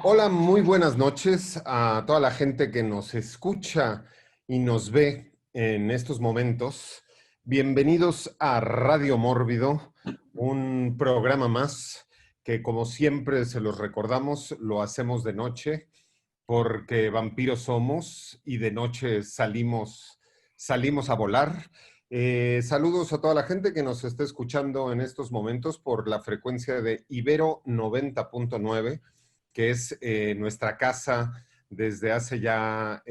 Hola, muy buenas noches a toda la gente que nos escucha y nos ve en estos momentos. Bienvenidos a Radio Mórbido, un programa más que, como siempre se los recordamos, lo hacemos de noche porque vampiros somos y de noche salimos a volar. Saludos a toda la gente que nos está escuchando en estos momentos por la frecuencia de Ibero 90.9, que es nuestra casa desde hace ya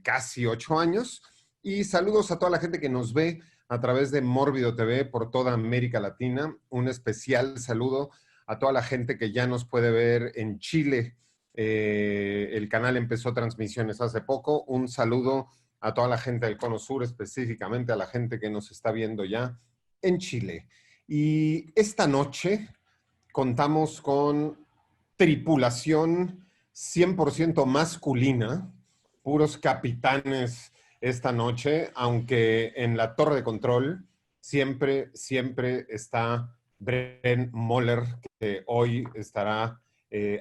casi 8 años. Y saludos a toda la gente que nos ve a través de Mórbido TV por toda América Latina. Un especial saludo a toda la gente que ya nos puede ver en Chile. El canal empezó transmisiones hace poco. Un saludo a toda la gente del Cono Sur, específicamente a la gente que nos está viendo ya en Chile. Y esta noche contamos con tripulación 100% masculina, puros capitanes esta noche, aunque en la torre de control siempre está Bren Moller, que hoy estará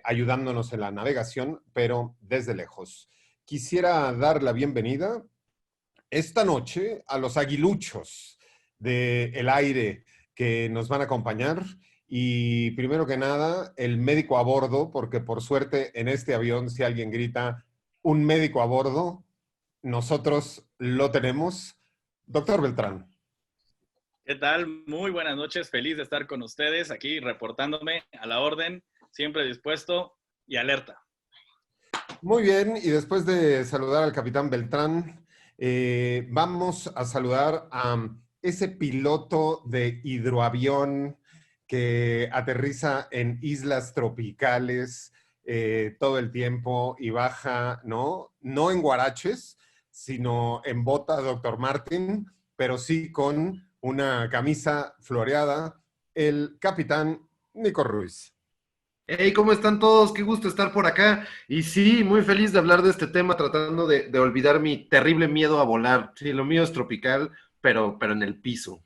ayudándonos en la navegación, pero desde lejos. Quisiera dar la bienvenida esta noche a los aguiluchos del aire que nos van a acompañar. Y primero que nada, el médico a bordo, porque por suerte en este avión, si alguien grita un médico a bordo, nosotros lo tenemos. Doctor Beltrán. ¿Qué tal? Muy buenas noches, feliz de estar con ustedes aquí reportándome a la orden, siempre dispuesto y alerta. Muy bien, y después de saludar al capitán Beltrán, vamos a saludar a ese piloto de hidroavión que aterriza en islas tropicales todo el tiempo y baja, ¿no? No en guaraches, sino en bota Dr. Martin, pero sí con una camisa floreada, el capitán Nico Ruiz. Hey, ¿cómo están todos? Qué gusto estar por acá. Y sí, muy feliz de hablar de este tema, tratando de olvidar mi terrible miedo a volar. Sí, lo mío es tropical, pero en el piso.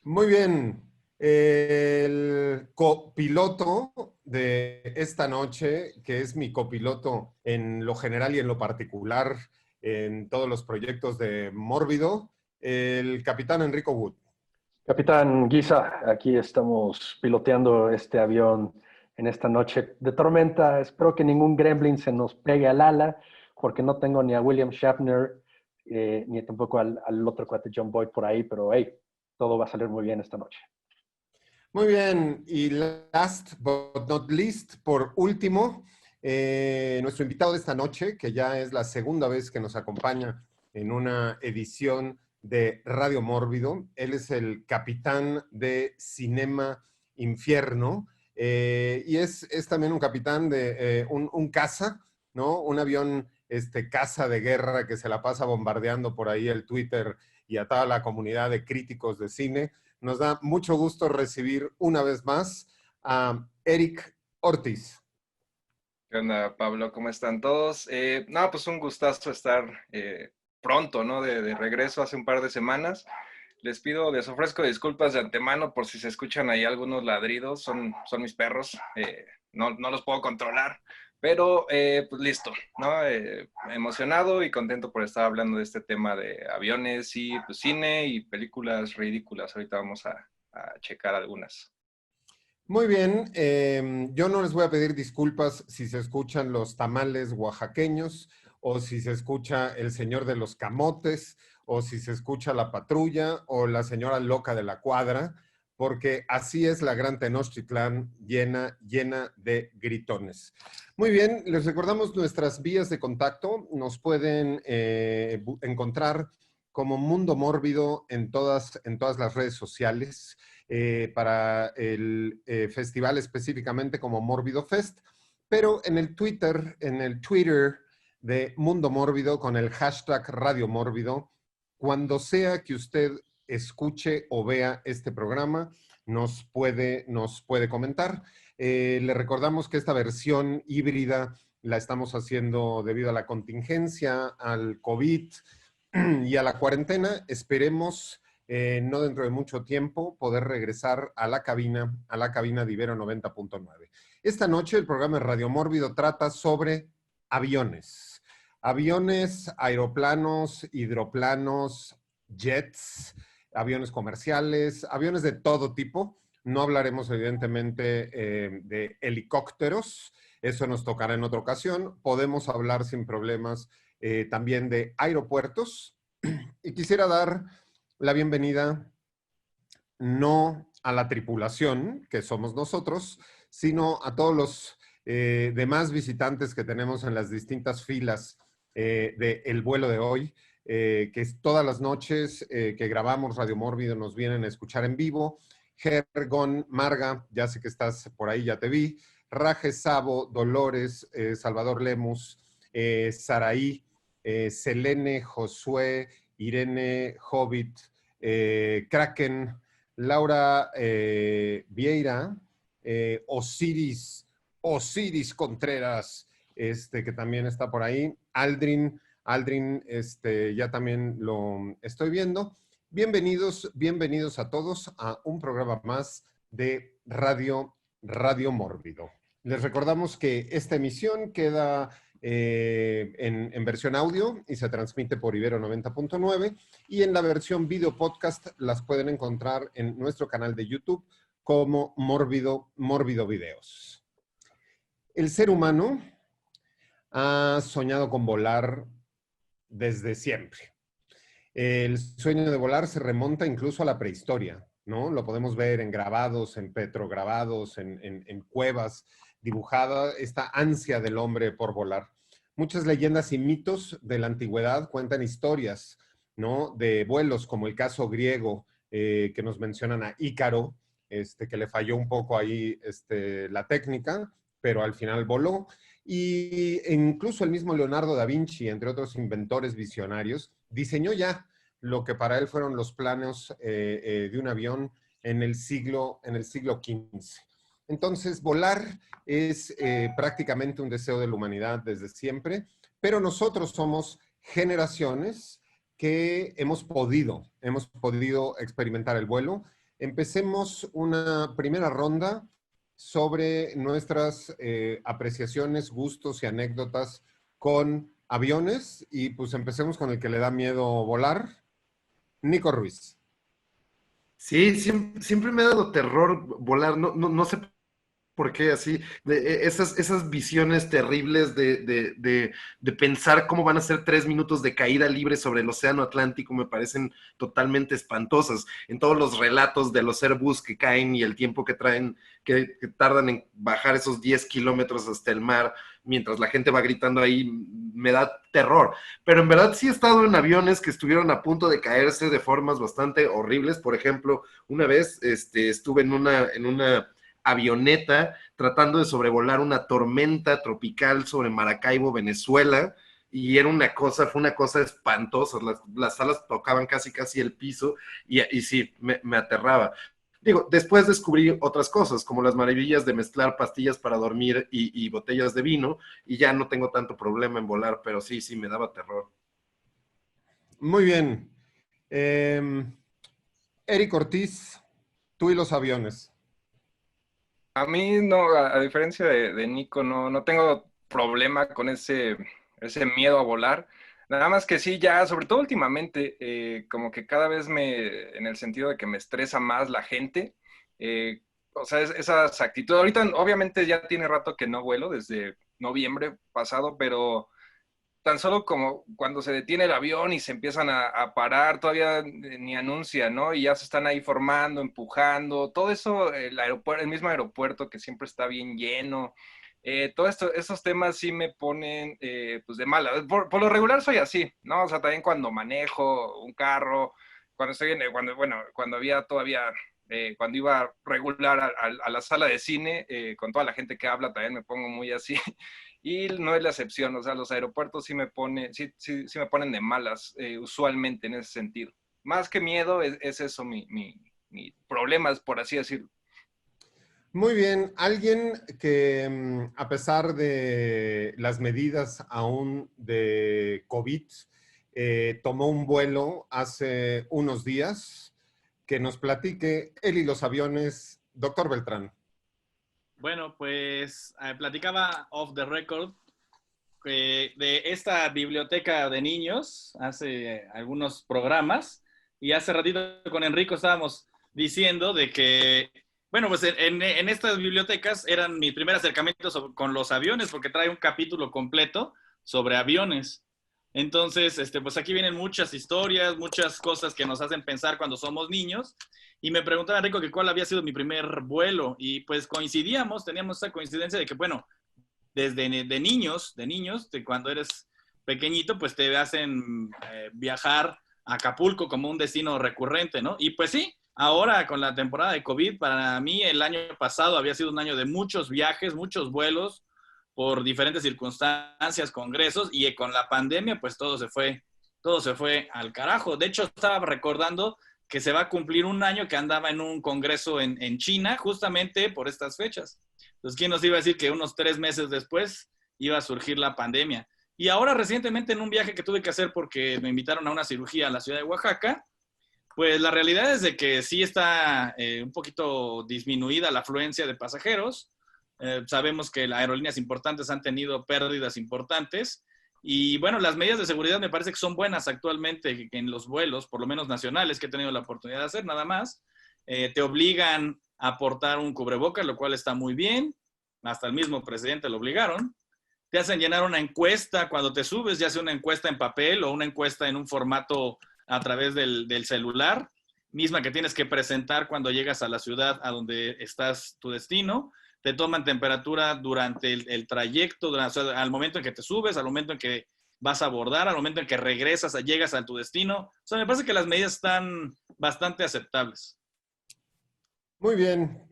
Muy bien. El copiloto de esta noche, que es mi copiloto en lo general y en lo particular en todos los proyectos de Mórbido, el capitán Enrico Wood. Capitán Guisa, aquí estamos piloteando este avión en esta noche de tormenta. Espero que ningún gremlin se nos pegue al ala, porque no tengo ni a William Shatner, ni tampoco al otro cuate John Boyd por ahí, pero hey, todo va a salir muy bien esta noche. Muy bien, y last but not least, por último, nuestro invitado de esta noche, que ya es la segunda vez que nos acompaña en una edición de Radio Mórbido. Él es el capitán de Cinema Infierno y es también un capitán de un caza, ¿no? Un avión caza de guerra que se la pasa bombardeando por ahí el Twitter y a toda la comunidad de críticos de cine. Nos da mucho gusto recibir una vez más a Eric Ortiz. ¿Qué onda, Pablo? ¿Cómo están todos? Pues un gustazo estar pronto, ¿no? De regreso hace un par de semanas. Les ofrezco disculpas de antemano por si se escuchan ahí algunos ladridos, son mis perros, no los puedo controlar, pero pues listo, ¿no? Emocionado y contento por estar hablando de este tema de aviones y pues, cine y películas ridículas. Ahorita vamos a checar algunas. Muy bien, yo no les voy a pedir disculpas si se escuchan los tamales oaxaqueños o si se escucha el señor de los camotes o si se escucha la patrulla o la señora loca de la cuadra, porque así es la Gran Tenochtitlán llena de gritones. Muy bien, les recordamos nuestras vías de contacto. Nos pueden encontrar como Mundo Mórbido en todas las redes sociales. Para el festival específicamente como Mórbido Fest, pero en el Twitter de Mundo Mórbido con el hashtag Radio Mórbido, cuando sea que usted escuche o vea este programa, nos puede comentar. Le recordamos que esta versión híbrida la estamos haciendo debido a la contingencia, al COVID y a la cuarentena. Esperemos, no dentro de mucho tiempo, poder regresar a la cabina de Ibero 90.9. Esta noche el programa de Radio Mórbido trata sobre aviones. Aviones, aeroplanos, hidroplanos, jets, aviones comerciales, aviones de todo tipo. No hablaremos evidentemente de helicópteros, eso nos tocará en otra ocasión. Podemos hablar sin problemas también de aeropuertos. Y quisiera dar la bienvenida no a la tripulación, que somos nosotros, sino a todos los demás visitantes que tenemos en las distintas filas del vuelo de hoy, que es todas las noches que grabamos Radio Mórbido nos vienen a escuchar en vivo. Gergon, Marga, ya sé que estás por ahí, ya te vi. Raje, Sabo, Dolores, Salvador Lemus, Saraí, Selene, Josué, Irene, Hobbit, Kraken, Laura Vieira, Osiris Contreras, que también está por ahí. Aldrin, ya también lo estoy viendo. Bienvenidos a todos a un programa más de Radio Mórbido. Les recordamos que esta emisión queda en versión audio y se transmite por Ibero 90.9, y en la versión video podcast las pueden encontrar en nuestro canal de YouTube como Mórbido Videos. El ser humano ha soñado con volar desde siempre. El sueño de volar se remonta incluso a la prehistoria, ¿no? Lo podemos ver en grabados, en petrograbados, en cuevas, dibujada esta ansia del hombre por volar. Muchas leyendas y mitos de la antigüedad cuentan historias, ¿no?, de vuelos, como el caso griego que nos mencionan a Ícaro, que le falló un poco ahí la técnica, pero al final voló. Y incluso el mismo Leonardo da Vinci, entre otros inventores visionarios, diseñó ya lo que para él fueron los planos de un avión en el siglo XV. Entonces, volar es prácticamente un deseo de la humanidad desde siempre, pero nosotros somos generaciones que hemos podido experimentar el vuelo. Empecemos una primera ronda sobre nuestras apreciaciones, gustos y anécdotas con aviones, y pues empecemos con el que le da miedo volar. Nico Ruiz. Sí, siempre me ha dado terror volar, no sé por qué así, esas visiones terribles de pensar cómo van a ser 3 minutos de caída libre sobre el océano Atlántico me parecen totalmente espantosas. En todos los relatos de los Airbus que caen y el tiempo que traen, que tardan en bajar esos 10 kilómetros hasta el mar, mientras la gente va gritando ahí, me da terror. Pero en verdad sí he estado en aviones que estuvieron a punto de caerse de formas bastante horribles. Por ejemplo, una vez estuve en una avioneta tratando de sobrevolar una tormenta tropical sobre Maracaibo, Venezuela, y fue una cosa espantosa. Las alas tocaban casi el piso, y sí, me aterraba. Digo, después descubrí otras cosas, como las maravillas de mezclar pastillas para dormir y botellas de vino, y ya no tengo tanto problema en volar, pero sí, me daba terror. Muy bien. Eric Ortiz, tú y los aviones. A mí no, a diferencia de Nico, no tengo problema con ese miedo a volar. Nada más que sí, ya, sobre todo últimamente, como que cada vez en el sentido de que me estresa más la gente, o sea, esas actitudes. Ahorita, obviamente, ya tiene rato que no vuelo, desde noviembre pasado, pero tan solo como cuando se detiene el avión y se empiezan a parar, todavía ni anuncian, ¿no? Y ya se están ahí formando, empujando, todo eso, el mismo aeropuerto que siempre está bien lleno. Todo esto, esos temas sí me ponen pues de mala. Por lo regular soy así, ¿no? O sea, también cuando manejo un carro, cuando había todavía, cuando iba regular a la sala de cine, con toda la gente que habla, también me pongo muy así. Y no es la excepción, o sea, los aeropuertos sí me ponen de malas, usualmente en ese sentido. Más que miedo, es eso mi problema, por así decirlo. Muy bien. Alguien que, a pesar de las medidas aún de COVID, tomó un vuelo hace unos días, que nos platique él y los aviones, doctor Beltrán. Bueno, pues platicaba off the record de esta biblioteca de niños hace algunos programas y hace ratito con Enrico estábamos diciendo de que, bueno, pues en estas bibliotecas eran mi primer acercamiento con los aviones porque trae un capítulo completo sobre aviones. Entonces, pues aquí vienen muchas historias, muchas cosas que nos hacen pensar cuando somos niños. Y me preguntaba Enrico que cuál había sido mi primer vuelo y pues teníamos esa coincidencia de que, bueno, desde de niños, cuando eres pequeñito, pues te hacen viajar a Acapulco como un destino recurrente, ¿no? Y pues sí, ahora con la temporada de COVID, para mí el año pasado había sido un año de muchos viajes, muchos vuelos por diferentes circunstancias, congresos, y con la pandemia, pues todo se fue al carajo. De hecho, estaba recordando que se va a cumplir un año que andaba en un congreso en China, justamente por estas fechas. Entonces, ¿quién nos iba a decir que unos 3 meses después iba a surgir la pandemia? Y ahora recientemente en un viaje que tuve que hacer porque me invitaron a una cirugía a la ciudad de Oaxaca, pues la realidad es de que sí está un poquito disminuida la afluencia de pasajeros. Sabemos que las aerolíneas importantes han tenido pérdidas importantes. Y bueno, las medidas de seguridad me parece que son buenas actualmente en los vuelos, por lo menos nacionales, que he tenido la oportunidad de hacer nada más. Te obligan a portar un cubrebocas, lo cual está muy bien. Hasta el mismo presidente lo obligaron. Te hacen llenar una encuesta cuando te subes, ya sea una encuesta en papel o una encuesta en un formato a través del celular, misma que tienes que presentar cuando llegas a la ciudad a donde estás tu destino. Te toman temperatura durante el trayecto, o sea, al momento en que te subes, al momento en que vas a abordar, al momento en que regresas, llegas a tu destino. O sea, me parece que las medidas están bastante aceptables. Muy bien.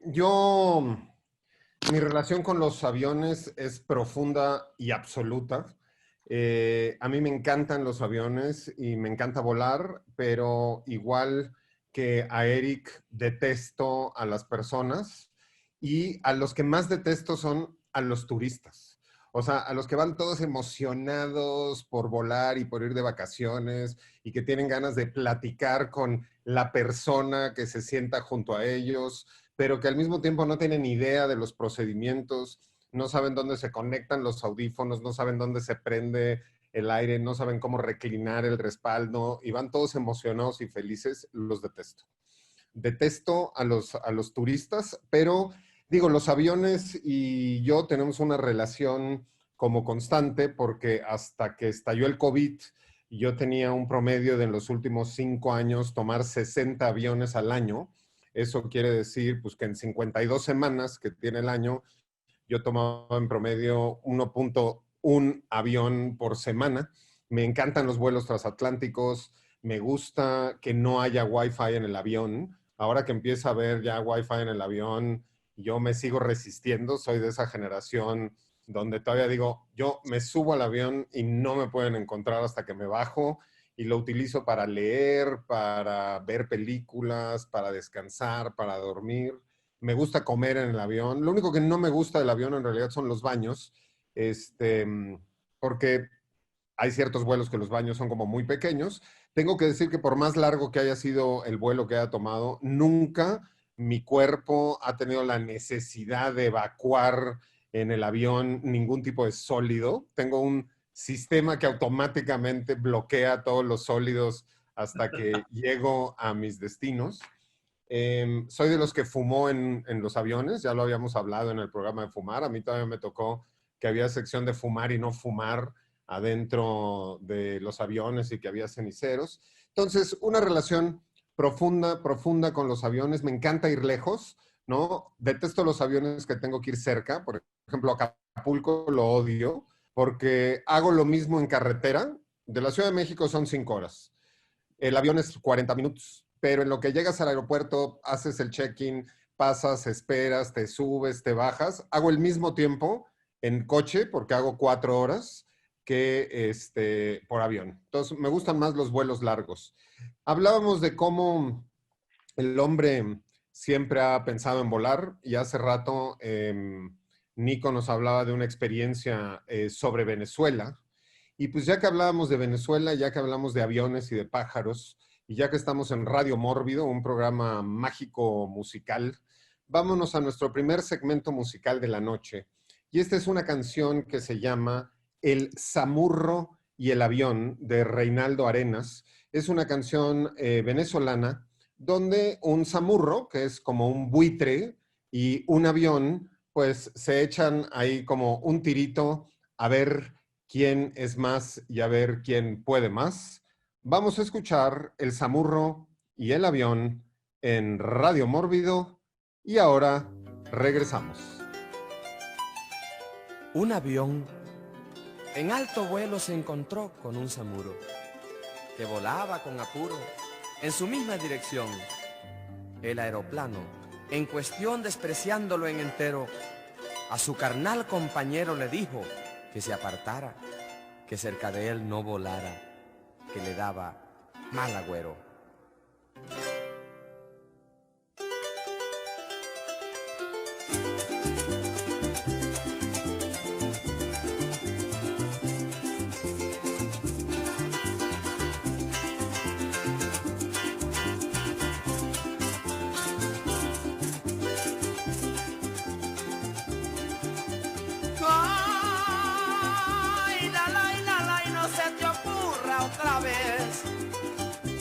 Mi relación con los aviones es profunda y absoluta. A mí me encantan los aviones y me encanta volar, pero igual que a Eric, detesto a las personas y a los que más detesto son a los turistas. O sea, a los que van todos emocionados por volar y por ir de vacaciones y que tienen ganas de platicar con la persona que se sienta junto a ellos, pero que al mismo tiempo no tienen idea de los procedimientos, no saben dónde se conectan los audífonos, no saben dónde se prende el aire, no saben cómo reclinar el respaldo y van todos emocionados y felices. Los detesto. Detesto a los turistas, pero digo, los aviones y yo tenemos una relación como constante porque hasta que estalló el COVID, yo tenía un promedio de en los últimos 5 años tomar 60 aviones al año. Eso quiere decir pues, que en 52 semanas que tiene el año, yo tomaba en promedio 1.1 avión por semana. Me encantan los vuelos transatlánticos, me gusta que no haya Wi-Fi en el avión. Ahora que empieza a haber ya Wi-Fi en el avión, yo me sigo resistiendo, soy de esa generación donde todavía digo, yo me subo al avión y no me pueden encontrar hasta que me bajo y lo utilizo para leer, para ver películas, para descansar, para dormir. Me gusta comer en el avión. Lo único que no me gusta del avión en realidad son los baños, porque hay ciertos vuelos que los baños son como muy pequeños. Tengo que decir que por más largo que haya sido el vuelo que haya tomado, nunca mi cuerpo ha tenido la necesidad de evacuar en el avión ningún tipo de sólido. Tengo un sistema que automáticamente bloquea todos los sólidos hasta que llego a mis destinos. Soy de los que fumó en los aviones, ya lo habíamos hablado en el programa de fumar. A mí todavía me tocó que había sección de fumar y no fumar adentro de los aviones y que había ceniceros. Entonces, una relación profunda con los aviones. Me encanta ir lejos, ¿no? Detesto los aviones que tengo que ir cerca. Por ejemplo, Acapulco lo odio porque hago lo mismo en carretera. De la Ciudad de México son 5 horas. El avión es 40 minutos, pero en lo que llegas al aeropuerto, haces el check-in, pasas, esperas, te subes, te bajas. Hago el mismo tiempo en coche porque hago 4 horas que por avión. Entonces, me gustan más los vuelos largos. Hablábamos de cómo el hombre siempre ha pensado en volar y hace rato Nico nos hablaba de una experiencia sobre Venezuela. Y pues ya que hablábamos de Venezuela, ya que hablamos de aviones y de pájaros, y ya que estamos en Radio Mórbido, un programa mágico musical, vámonos a nuestro primer segmento musical de la noche. Y esta es una canción que se llama El Samurro y el Avión, de Reinaldo Arenas. Es una canción venezolana donde un samurro, que es como un buitre, y un avión, pues se echan ahí como un tirito a ver quién es más y a ver quién puede más. Vamos a escuchar El Samurro y el Avión en Radio Mórbido y ahora regresamos. Un avión en alto vuelo se encontró con un samuro que volaba con apuro en su misma dirección. El aeroplano, en cuestión despreciándolo en entero, a su carnal compañero le dijo que se apartara, que cerca de él no volara, que le daba mal agüero.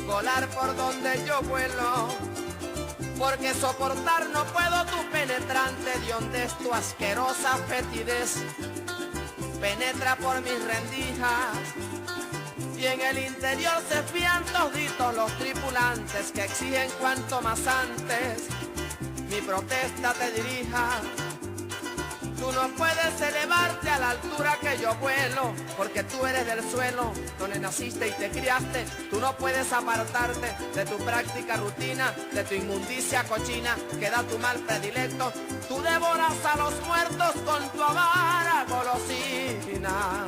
Volar por donde yo vuelo, porque soportar no puedo tu penetrante de hondes, tu asquerosa fetidez penetra por mis rendijas y en el interior se fían toditos los tripulantes que exigen cuanto más antes mi protesta te dirija. Tú no puedes elevarte a la altura que yo vuelo, porque tú eres del suelo donde naciste y te criaste. Tú no puedes apartarte de tu práctica rutina, de tu inmundicia cochina que da tu mal predilecto. Tú devoras a los muertos con tu avara golosina.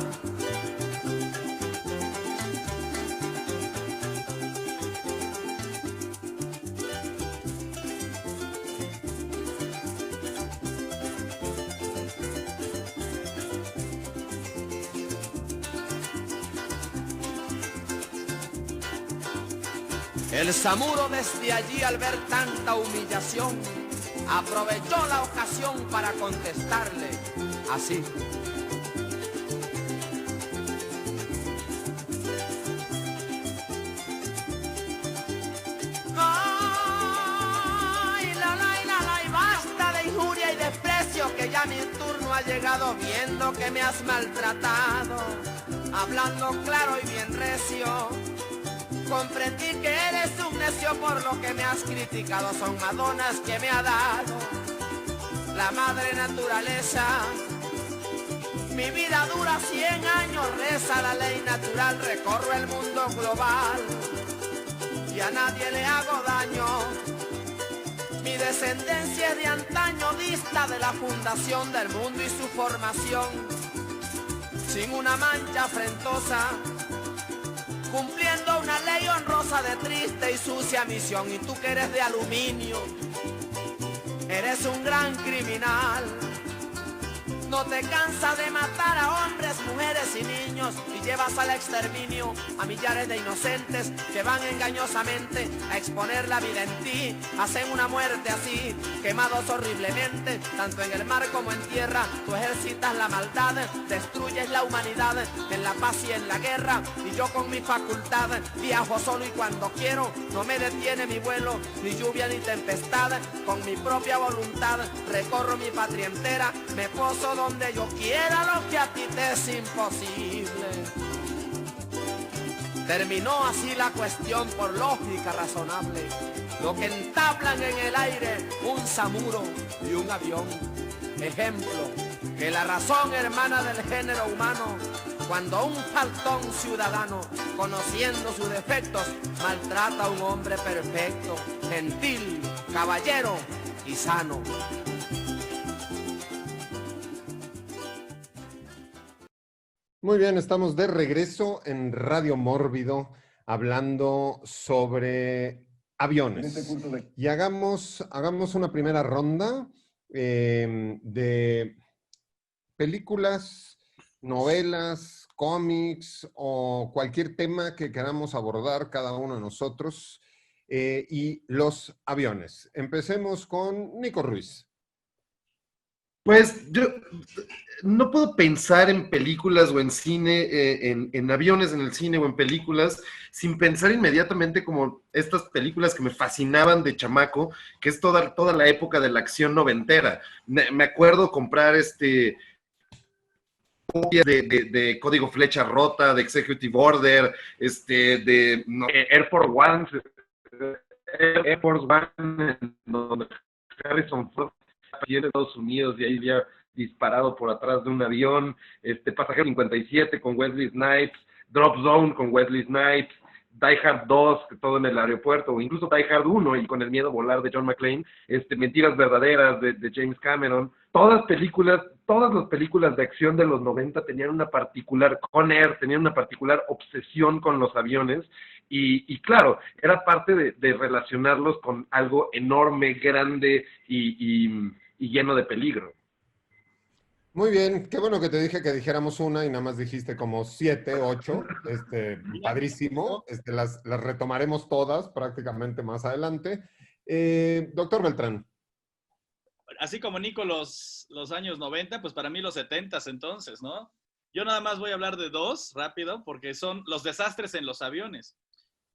El samuro desde allí al ver tanta humillación aprovechó la ocasión para contestarle así. Ay, la, basta de injuria y desprecio que ya mi turno ha llegado viendo que me has maltratado, hablando claro y bien recio. Comprendí que eres un necio por lo que me has criticado. Son madonas que me ha dado la madre naturaleza. Mi vida dura 100 años, reza la ley natural. Recorro el mundo global y a nadie le hago daño. Mi descendencia es de antaño, dista de la fundación del mundo y su formación. Sin una mancha afrentosa, cumpliendo una ley honrosa de triste y sucia misión. Y tú que eres de aluminio, eres un gran criminal. No te cansas de matar a hombres, mujeres y niños y llevas al exterminio a millares de inocentes que van engañosamente a exponer la vida en ti. Hacen una muerte así, quemados horriblemente, tanto en el mar como en tierra. Tú ejercitas la maldad, destruyes la humanidad en la paz y en la guerra. Y yo con mi facultad viajo solo y cuando quiero, no me detiene mi vuelo, ni lluvia ni tempestad. Con mi propia voluntad recorro mi patria entera, me poso donde yo quiera, lo que a ti te es imposible. Terminó así la cuestión por lógica razonable, lo que entablan en el aire un samuro y un avión. Ejemplo, que la razón hermana del género humano, cuando un faltón ciudadano, conociendo sus defectos, maltrata a un hombre perfecto, gentil, caballero y sano. Muy bien, estamos de regreso en Radio Mórbido hablando sobre aviones. Y hagamos una primera ronda de películas, novelas, cómics o cualquier tema que queramos abordar cada uno de nosotros y los aviones. Empecemos con Nico Ruiz. Pues yo no puedo pensar en películas o en cine, en aviones en el cine o en películas, sin pensar inmediatamente como estas películas que me fascinaban de chamaco, que es toda la época de la acción noventera. Me acuerdo comprar copias de Código Flecha Rota, de Executive Order, Air Force One, donde Harrison Ford y en Estados Unidos y ahí había disparado por atrás de un avión, Pasajero 57 con Wesley Snipes, Drop Zone con Wesley Snipes, Die Hard 2, todo en el aeropuerto, o incluso Die Hard 1 y con el miedo a volar de John McClane, Mentiras Verdaderas de James Cameron. Todas las películas de acción de los 90 tenían una particular, Con Air, tenían una particular obsesión con los aviones y claro, era parte de relacionarlos con algo enorme, grande y lleno de peligro. Muy bien, qué bueno que te dije que dijéramos una y nada más dijiste como 7, 8. Padrísimo. Las retomaremos todas prácticamente más adelante. Doctor Beltrán. Así como Nico los años 90, pues para mí los 70s entonces, ¿no? Yo nada más voy a hablar de dos, rápido, porque son los desastres en los aviones.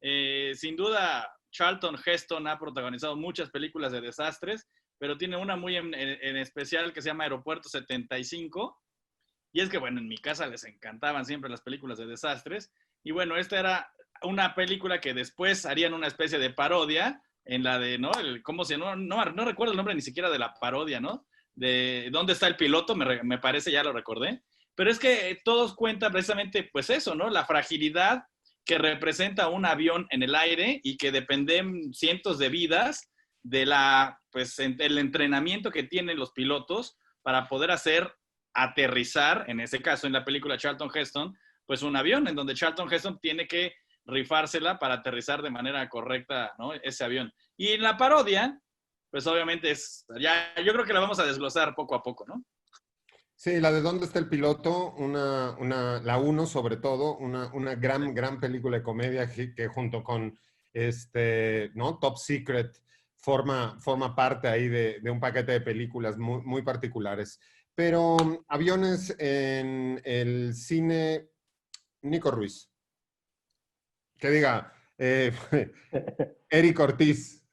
Sin duda, Charlton Heston ha protagonizado muchas películas de desastres, pero tiene una muy en especial que se llama Aeropuerto 75. Y es que, bueno, en mi casa les encantaban siempre las películas de desastres. Y bueno, esta era una película que después harían una especie de parodia en la de, ¿no? ¿Cómo se llama? No recuerdo el nombre ni siquiera de la parodia, ¿no? De ¿Dónde está el piloto? Me parece, ya lo recordé. Pero es que todos cuentan precisamente, pues eso, ¿no? La fragilidad que representa un avión en el aire y que dependen cientos de vidas de el entrenamiento que tienen los pilotos para poder hacer aterrizar, en ese caso en la película Charlton Heston, pues un avión en donde Charlton Heston tiene que rifársela para aterrizar de manera correcta, ¿no? Ese avión. Y en la parodia, pues obviamente yo creo que la vamos a desglosar poco a poco, ¿no? Sí, la de ¿Dónde está el piloto? La 1 sobre todo, una gran película de comedia que junto con ¿no? Top Secret forma parte ahí de un paquete de películas muy, muy particulares. Pero aviones en el cine, Nico Ruiz. Que diga, Eric Ortiz.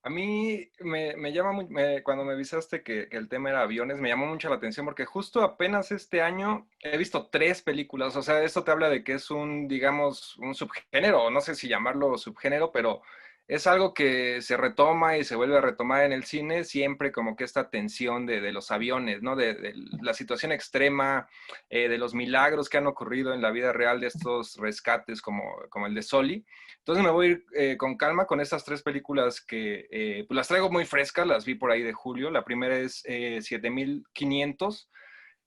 A mí me llama mucho, cuando me avisaste que el tema era aviones, me llamó mucho la atención porque justo apenas este año he visto 3 películas, o sea, esto te habla de que es digamos, un subgénero, o no sé si llamarlo subgénero, pero es algo que se retoma y se vuelve a retomar en el cine, siempre como que esta tensión de los aviones, ¿no? De la situación extrema, de los milagros que han ocurrido en la vida real de estos rescates como el de Sully. Entonces me voy a ir con calma con estas 3 películas que pues las traigo muy frescas, las vi por ahí de julio. La primera es 7500,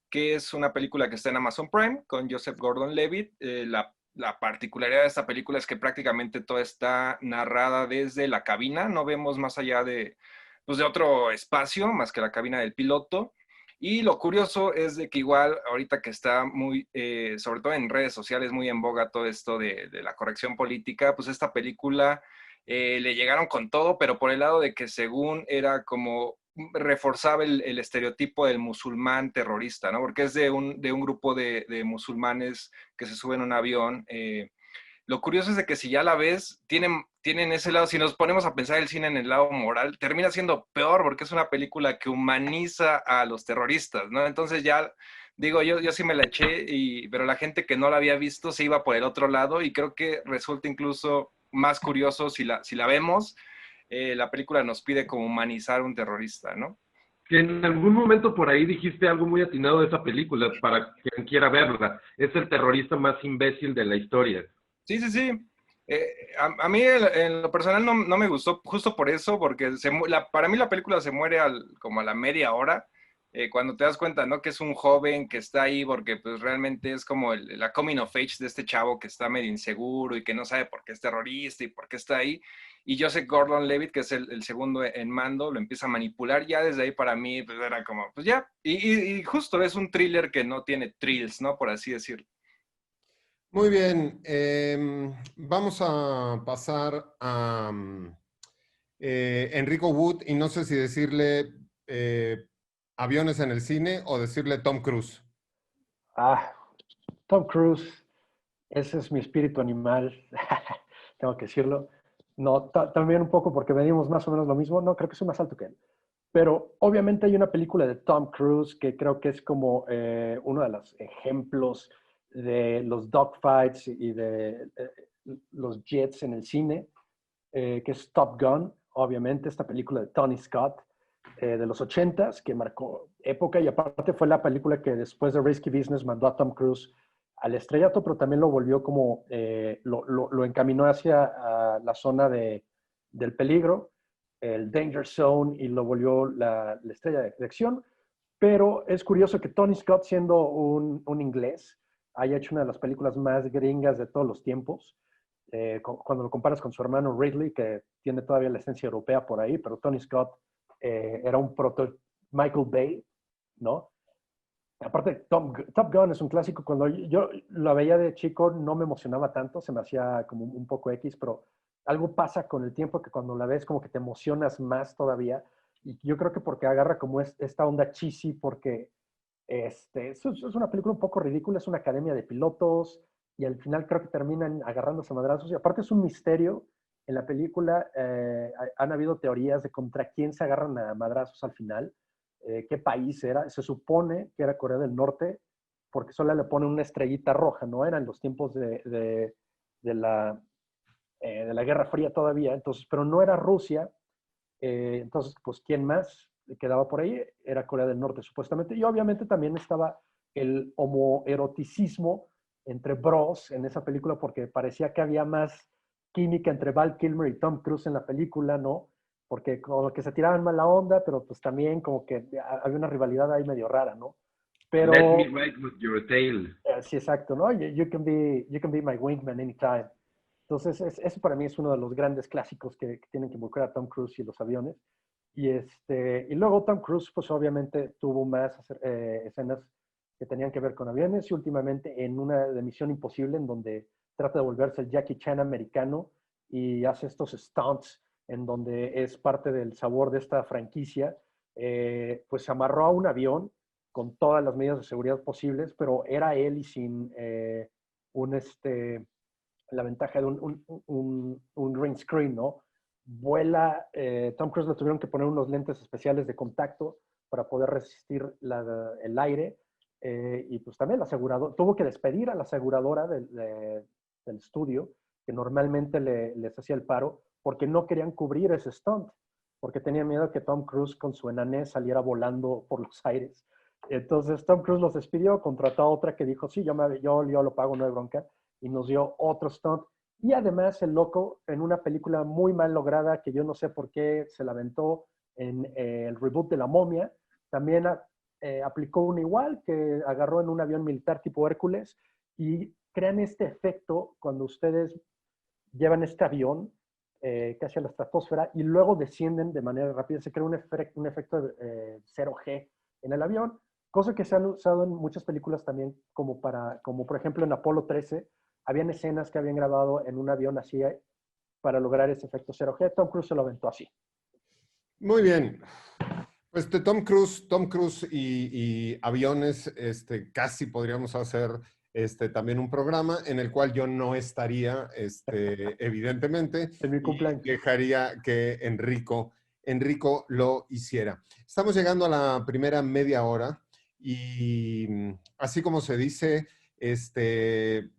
que es una película que está en Amazon Prime con Joseph Gordon-Levitt. La particularidad de esta película es que prácticamente toda está narrada desde la cabina, no vemos más allá de otro espacio más que la cabina del piloto. Y lo curioso es de que igual ahorita que está muy, sobre todo en redes sociales, muy en boga todo esto de la corrección política, pues esta película le llegaron con todo, pero por el lado de que según era como reforzaba el estereotipo del musulmán terrorista, ¿no? Porque es de un grupo de musulmanes que se suben a un avión. Lo curioso es de que si ya la ves, tienen ese lado, si nos ponemos a pensar el cine en el lado moral, termina siendo peor porque es una película que humaniza a los terroristas, ¿no? Entonces ya, digo, yo sí me la eché, pero la gente que no la había visto se iba por el otro lado y creo que resulta incluso más curioso si la vemos. La película nos pide como humanizar a un terrorista, ¿no? Que en algún momento por ahí dijiste algo muy atinado de esa película, para quien quiera verla. Es el terrorista más imbécil de la historia. Sí. A mí en lo personal no me gustó justo por eso, porque para mí la película se muere como a la media hora. cuando te das cuenta, ¿no? Que es un joven que está ahí porque pues realmente es como la coming of age de este chavo que está medio inseguro y que no sabe por qué es terrorista y por qué está ahí. Y Joseph Gordon-Levitt, que es el segundo en mando, lo empieza a manipular. Ya desde ahí para mí pues era como, pues ya. Y justo es un thriller que no tiene thrills, ¿no? Por así decirlo. Muy bien. Vamos a pasar a Enrico Wood y no sé si decirle aviones en el cine o decirle Tom Cruise. Ah, Tom Cruise, ese es mi espíritu animal, tengo que decirlo. No, también un poco porque medimos más o menos lo mismo. No, creo que soy más alto que él. Pero obviamente hay una película de Tom Cruise que creo que es como uno de los ejemplos de los dogfights y de los jets en el cine, que es Top Gun, obviamente, esta película de Tony Scott de los 80s, que marcó época y aparte fue la película que después de Risky Business mandó a Tom Cruise al estrellato, pero también lo volvió como, lo encaminó hacia la zona del peligro, el Danger Zone, y lo volvió la estrella de acción. Pero es curioso que Tony Scott, siendo un inglés, haya hecho una de las películas más gringas de todos los tiempos. Cuando lo comparas con su hermano Ridley, que tiene todavía la esencia europea por ahí, pero Tony Scott era un proto Michael Bay, ¿no? Aparte, Top Gun es un clásico. Cuando yo lo veía de chico no me emocionaba tanto, se me hacía como un poco X, pero algo pasa con el tiempo que cuando la ves como que te emocionas más todavía. Y yo creo que porque agarra como esta onda cheesy, porque es una película un poco ridícula, es una academia de pilotos y al final creo que terminan agarrándose a madrazos. Y aparte es un misterio. En la película han habido teorías de contra quién se agarran a madrazos al final. Qué país era. Se supone que era Corea del Norte, porque solo le ponen una estrellita roja, ¿no? Eran los tiempos de la Guerra Fría todavía, entonces, pero no era Rusia. Entonces, pues, ¿quién más quedaba por ahí? Era Corea del Norte, supuestamente. Y obviamente también estaba el homoeroticismo entre bros en esa película, porque parecía que había más química entre Val Kilmer y Tom Cruise en la película, ¿no? Porque como que se tiraban mala onda, pero pues también como que había una rivalidad ahí medio rara, ¿no? Pero... Let me ride with your tail. Sí, exacto, ¿no? You can be my wingman anytime. Entonces, eso para mí es uno de los grandes clásicos que tienen que involucrar a Tom Cruise y los aviones. Y luego Tom Cruise, pues obviamente tuvo más escenas que tenían que ver con aviones y últimamente en una de Misión Imposible, en donde trata de volverse el Jackie Chan americano y hace estos stunts en donde es parte del sabor de esta franquicia, pues se amarró a un avión con todas las medidas de seguridad posibles, pero era él y sin la ventaja de un green screen, ¿no? Vuela, Tom Cruise le tuvieron que poner unos lentes especiales de contacto para poder resistir el aire, y pues también la aseguradora, tuvo que despedir a la aseguradora del estudio, que normalmente les hacía el paro, porque no querían cubrir ese stunt, porque tenían miedo que Tom Cruise con su enanés saliera volando por los aires. Entonces Tom Cruise los despidió, contrató a otra que dijo, sí, yo lo pago, no hay bronca, y nos dio otro stunt. Y además el loco, en una película muy mal lograda, que yo no sé por qué se la aventó en el reboot de La Momia, también aplicó un igual, que agarró en un avión militar tipo Hércules, y crean este efecto cuando ustedes llevan este avión casi a la estratosfera y luego descienden de manera rápida. Se crea un efecto de 0G en el avión, cosa que se han usado en muchas películas también, como por ejemplo en Apolo 13, habían escenas que habían grabado en un avión así para lograr ese efecto 0G. Tom Cruise se lo aventó así. Muy bien. Pues de Tom Cruise y aviones, casi podríamos hacer también un programa en el cual yo no estaría, evidentemente, En mi cumpleaños. y dejaría que Enrico lo hiciera. Estamos llegando a la primera media hora y así como se dice,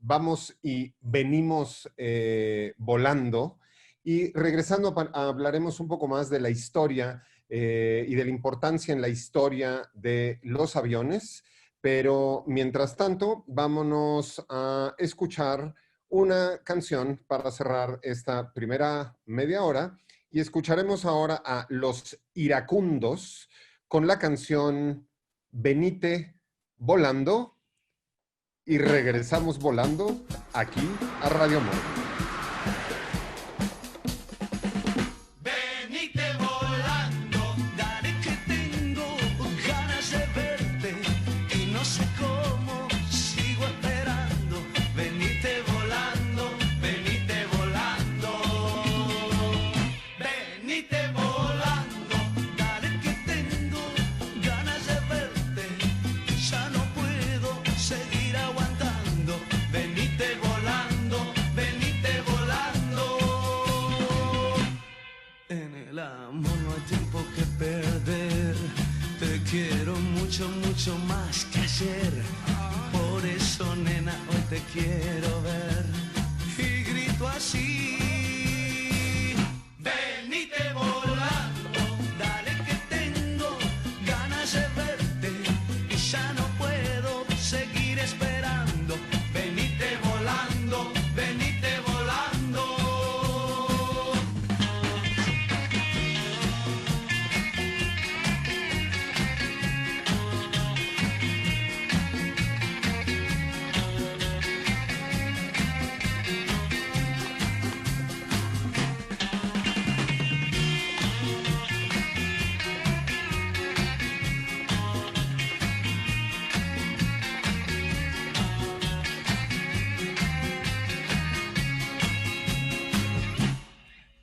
vamos y venimos volando, y regresando hablaremos un poco más de la historia y de la importancia en la historia de los aviones. Pero mientras tanto, vámonos a escuchar una canción para cerrar esta primera media hora, y escucharemos ahora a Los Iracundos con la canción Venite volando y regresamos volando aquí a Radio Mórbido. Venite volando, dale que tengo ganas de verte y no sé cómo sigo esperando. Venite volando, venite volando. Venite volando, dale que tengo ganas de verte. Ya no puedo seguir aguantando. Venite volando, venite volando. En el amor no hay tiempo que perder. Te quiero mucho, mucho más que ayer. Por eso, nena, hoy te quiero ver. Y grito así. Venite volando, dale que tengo ganas de verte. Y ya no puedo seguir esperando. Venite volando, venite volando.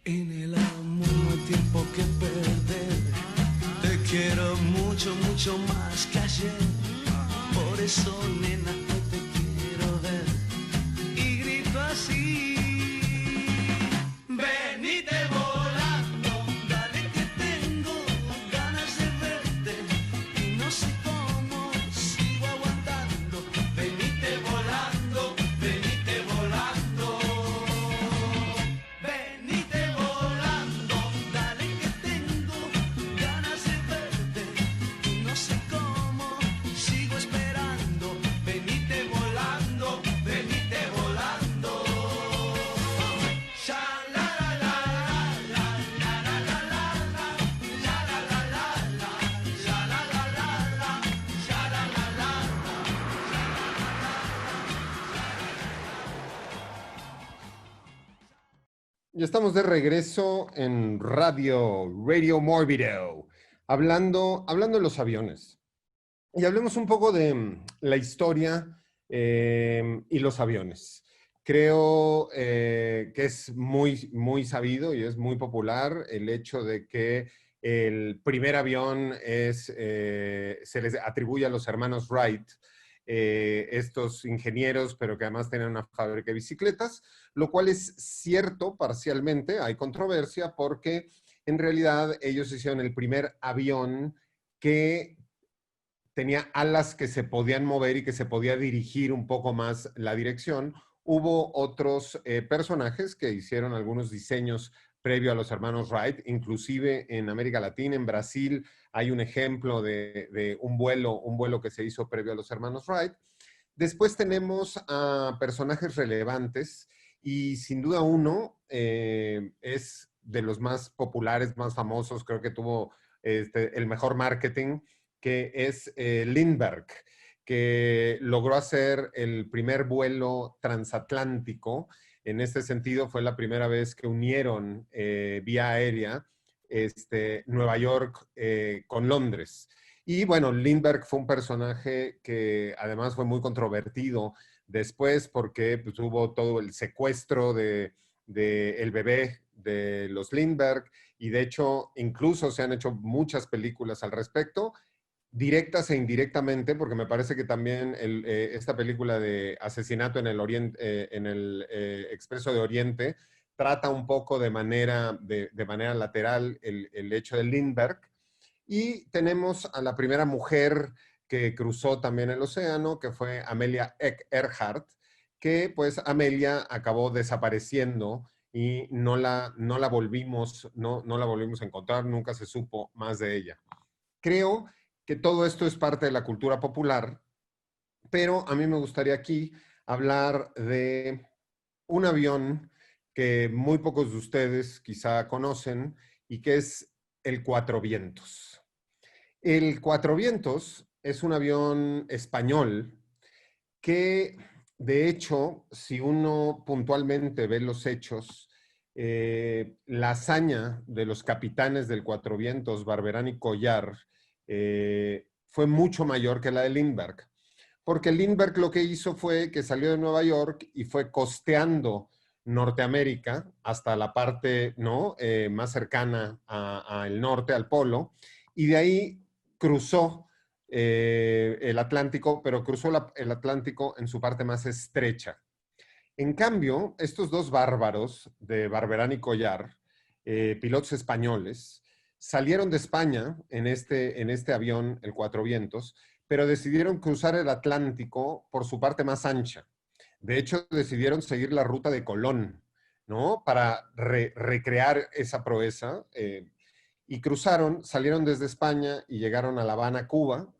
En el amor no hay tiempo que perder. Te quiero mucho, mucho más que ayer. Por eso, nena, hoy te quiero ver. Y grito así. Venite volando, dale que tengo ganas de verte. Y no sé cómo sigo aguantando. Venite volando, venite volando. Venite volando, dale que tengo ganas de verte. Y no sé cómo sigo esperando. Venite volando, venite volando. Sha la la la la la la la la la la la la la sha la la la la sha la la la. Ya estamos de regreso en Radio Mórbido, hablando de los aviones. Y hablemos un poco de la historia y los aviones. Creo que es muy sabido y es muy popular el hecho de que el primer avión se les atribuye a los hermanos Wright, estos ingenieros, pero que además tenían una fábrica de bicicletas, lo cual es cierto parcialmente. Hay controversia porque en realidad ellos hicieron el primer avión que tenía alas que se podían mover y que se podía dirigir un poco más la dirección. Hubo otros personajes que hicieron algunos diseños previo a los hermanos Wright, inclusive en América Latina, en Brasil, hay un ejemplo de un vuelo que se hizo previo a los hermanos Wright. Después tenemos a personajes relevantes y sin duda uno es de los más populares, más famosos, creo que tuvo el mejor marketing, que es Lindbergh, que logró hacer el primer vuelo transatlántico. En este sentido, fue la primera vez que unieron vía aérea Nueva York con Londres. Y bueno, Lindbergh fue un personaje que además fue muy controvertido después porque pues, hubo todo el secuestro de el bebé de los Lindbergh y de hecho incluso se han hecho muchas películas al respecto, directas e indirectamente, porque me parece que también esta película de Asesinato en el Oriente, en el Expreso de Oriente, trata un poco de manera lateral el hecho de Lindbergh. Y tenemos a la primera mujer que cruzó también el océano, que fue Amelia Earhart, que pues Amelia acabó desapareciendo y no la volvimos a encontrar, nunca se supo más de ella. Creo que todo esto es parte de la cultura popular, pero a mí me gustaría aquí hablar de un avión que muy pocos de ustedes quizá conocen y que es el Cuatro Vientos. El Cuatro Vientos es un avión español que, de hecho, si uno puntualmente ve los hechos, la hazaña de los capitanes del Cuatro Vientos, Barberán y Collar, fue mucho mayor que la de Lindbergh. Porque Lindbergh lo que hizo fue que salió de Nueva York y fue costeando Norteamérica hasta la parte, ¿no? Más cercana al norte, al polo, y de ahí cruzó el Atlántico, pero cruzó el Atlántico en su parte más estrecha. En cambio, estos dos bárbaros de Barberán y Collar, pilotos españoles, salieron de España en este avión, el Cuatro Vientos, pero decidieron cruzar el Atlántico por su parte más ancha. De hecho, decidieron seguir la ruta de Colón, ¿no? Para recrear esa proeza. Y cruzaron, salieron desde España y llegaron a La Habana, Cuba.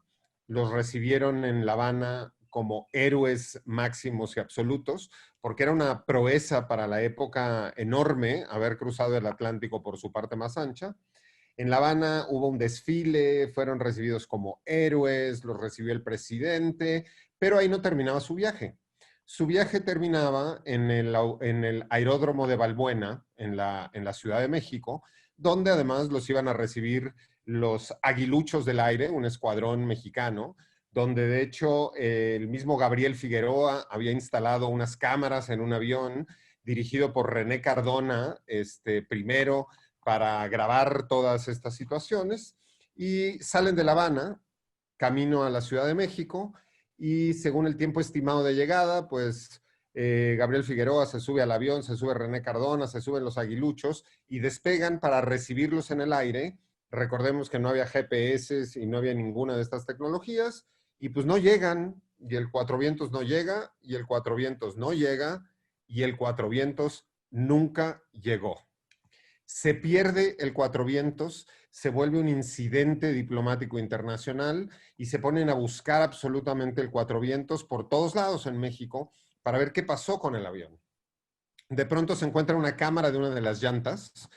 Los recibieron en La Habana como héroes máximos y absolutos, porque era una proeza para la época enorme haber cruzado el Atlántico por su parte más ancha. En La Habana hubo un desfile, fueron recibidos como héroes, los recibió el presidente, pero ahí no terminaba su viaje. Su viaje terminaba en el aeródromo de Balbuena, en la Ciudad de México, donde además los iban a recibir los Aguiluchos del Aire, un escuadrón mexicano, donde de hecho el mismo Gabriel Figueroa había instalado unas cámaras en un avión dirigido por René Cardona, primero, para grabar todas estas situaciones, y salen de La Habana, camino a la Ciudad de México, y según el tiempo estimado de llegada, pues Gabriel Figueroa se sube al avión, se sube René Cardona, se suben los Aguiluchos, y despegan para recibirlos en el aire. Recordemos que no había GPS y no había ninguna de estas tecnologías, y pues no llegan, y el Cuatro Vientos no llega, y el Cuatro Vientos no llega, y el Cuatro Vientos nunca llegó. Se pierde el Cuatro Vientos, se vuelve un incidente diplomático internacional y se ponen a buscar absolutamente el Cuatro Vientos por todos lados en México para ver qué pasó con el avión. De pronto se encuentra una cámara de una de las llantas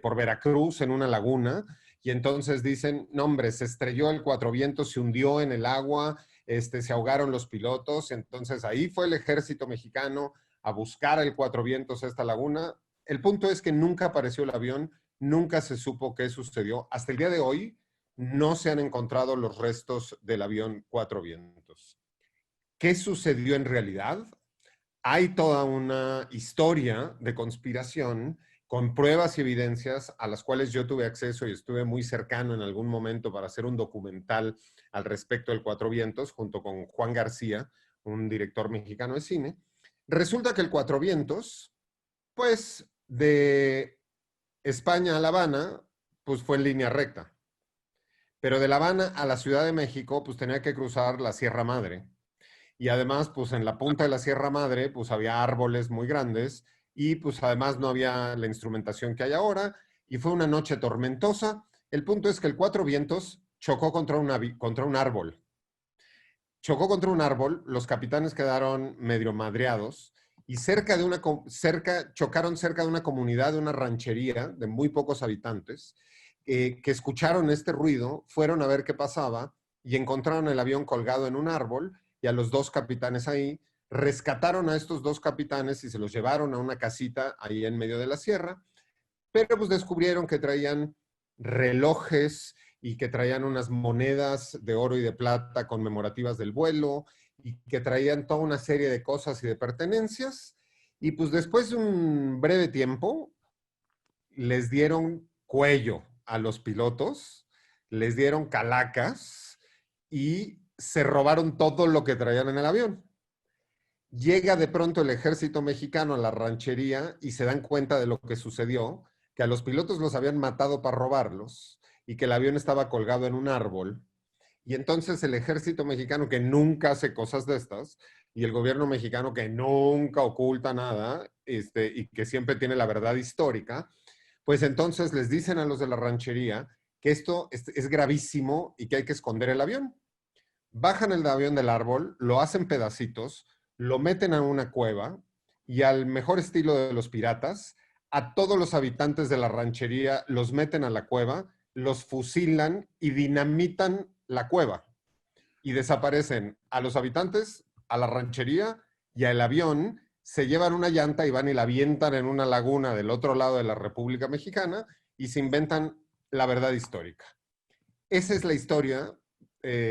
por Veracruz en una laguna, y entonces dicen, no hombre, se estrelló el Cuatro Vientos, se hundió en el agua, se ahogaron los pilotos. Entonces ahí fue el ejército mexicano a buscar el Cuatro Vientos a esta laguna. El punto es que nunca apareció el avión, nunca se supo qué sucedió. Hasta el día de hoy no se han encontrado los restos del avión Cuatro Vientos. ¿Qué sucedió en realidad? Hay toda una historia de conspiración con pruebas y evidencias a las cuales yo tuve acceso y estuve muy cercano en algún momento para hacer un documental al respecto del Cuatro Vientos junto con Juan García, un director mexicano de cine. Resulta que el Cuatro Vientos, pues de España a La Habana, pues fue en línea recta. Pero de La Habana a la Ciudad de México, pues tenía que cruzar la Sierra Madre. Y además, pues en la punta de la Sierra Madre, pues había árboles muy grandes y pues además no había la instrumentación que hay ahora y fue una noche tormentosa. El punto es que el Cuatro Vientos chocó contra un árbol. Chocó contra un árbol, los capitanes quedaron medio madreados y chocaron cerca de una comunidad, de una ranchería de muy pocos habitantes, que escucharon este ruido, fueron a ver qué pasaba y encontraron el avión colgado en un árbol y a los dos capitanes ahí. Rescataron a estos dos capitanes y se los llevaron a una casita ahí en medio de la sierra, pero pues descubrieron que traían relojes y que traían unas monedas de oro y de plata conmemorativas del vuelo y que traían toda una serie de cosas y de pertenencias. Y pues después de un breve tiempo les dieron cuello a los pilotos, les dieron calacas y se robaron todo lo que traían en el avión. Llega de pronto el ejército mexicano a la ranchería y se dan cuenta de lo que sucedió, que a los pilotos los habían matado para robarlos y que el avión estaba colgado en un árbol. Y entonces el ejército mexicano, que nunca hace cosas de estas, y el gobierno mexicano, que nunca oculta nada, y que siempre tiene la verdad histórica, pues entonces les dicen a los de la ranchería que esto es gravísimo y que hay que esconder el avión. Bajan el avión del árbol, lo hacen pedacitos, lo meten a una cueva y al mejor estilo de los piratas, a todos los habitantes de la ranchería los meten a la cueva, los fusilan y dinamitan la cueva y desaparecen a los habitantes, a la ranchería y al avión, se llevan una llanta y van y la avientan en una laguna del otro lado de la República Mexicana y se inventan la verdad histórica. Esa es la historia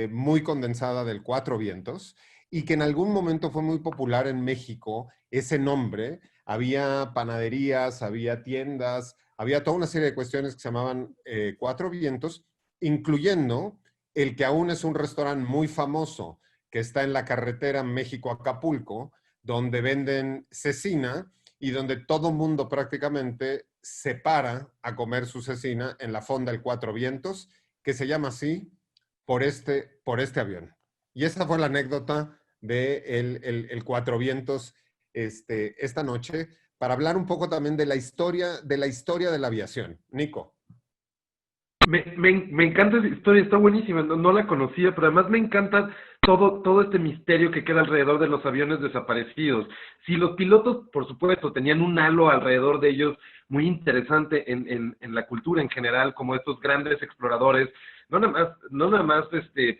muy condensada del Cuatro Vientos y que en algún momento fue muy popular en México ese nombre. Había panaderías, había tiendas, había toda una serie de cuestiones que se llamaban Cuatro Vientos, incluyendo el que aún es un restaurante muy famoso que está en la carretera México-Acapulco, donde venden cecina y donde todo mundo prácticamente se para a comer su cecina en la fonda del Cuatro Vientos, que se llama así por este avión. Y esa fue la anécdota de el Cuatro Vientos esta noche, para hablar un poco también de la historia de la aviación. Nico. Me encanta esa historia, está buenísima, no la conocía, pero además me encanta todo este misterio que queda alrededor de los aviones desaparecidos. Si los pilotos, por supuesto, tenían un halo alrededor de ellos muy interesante en la cultura en general, como estos grandes exploradores, no nada más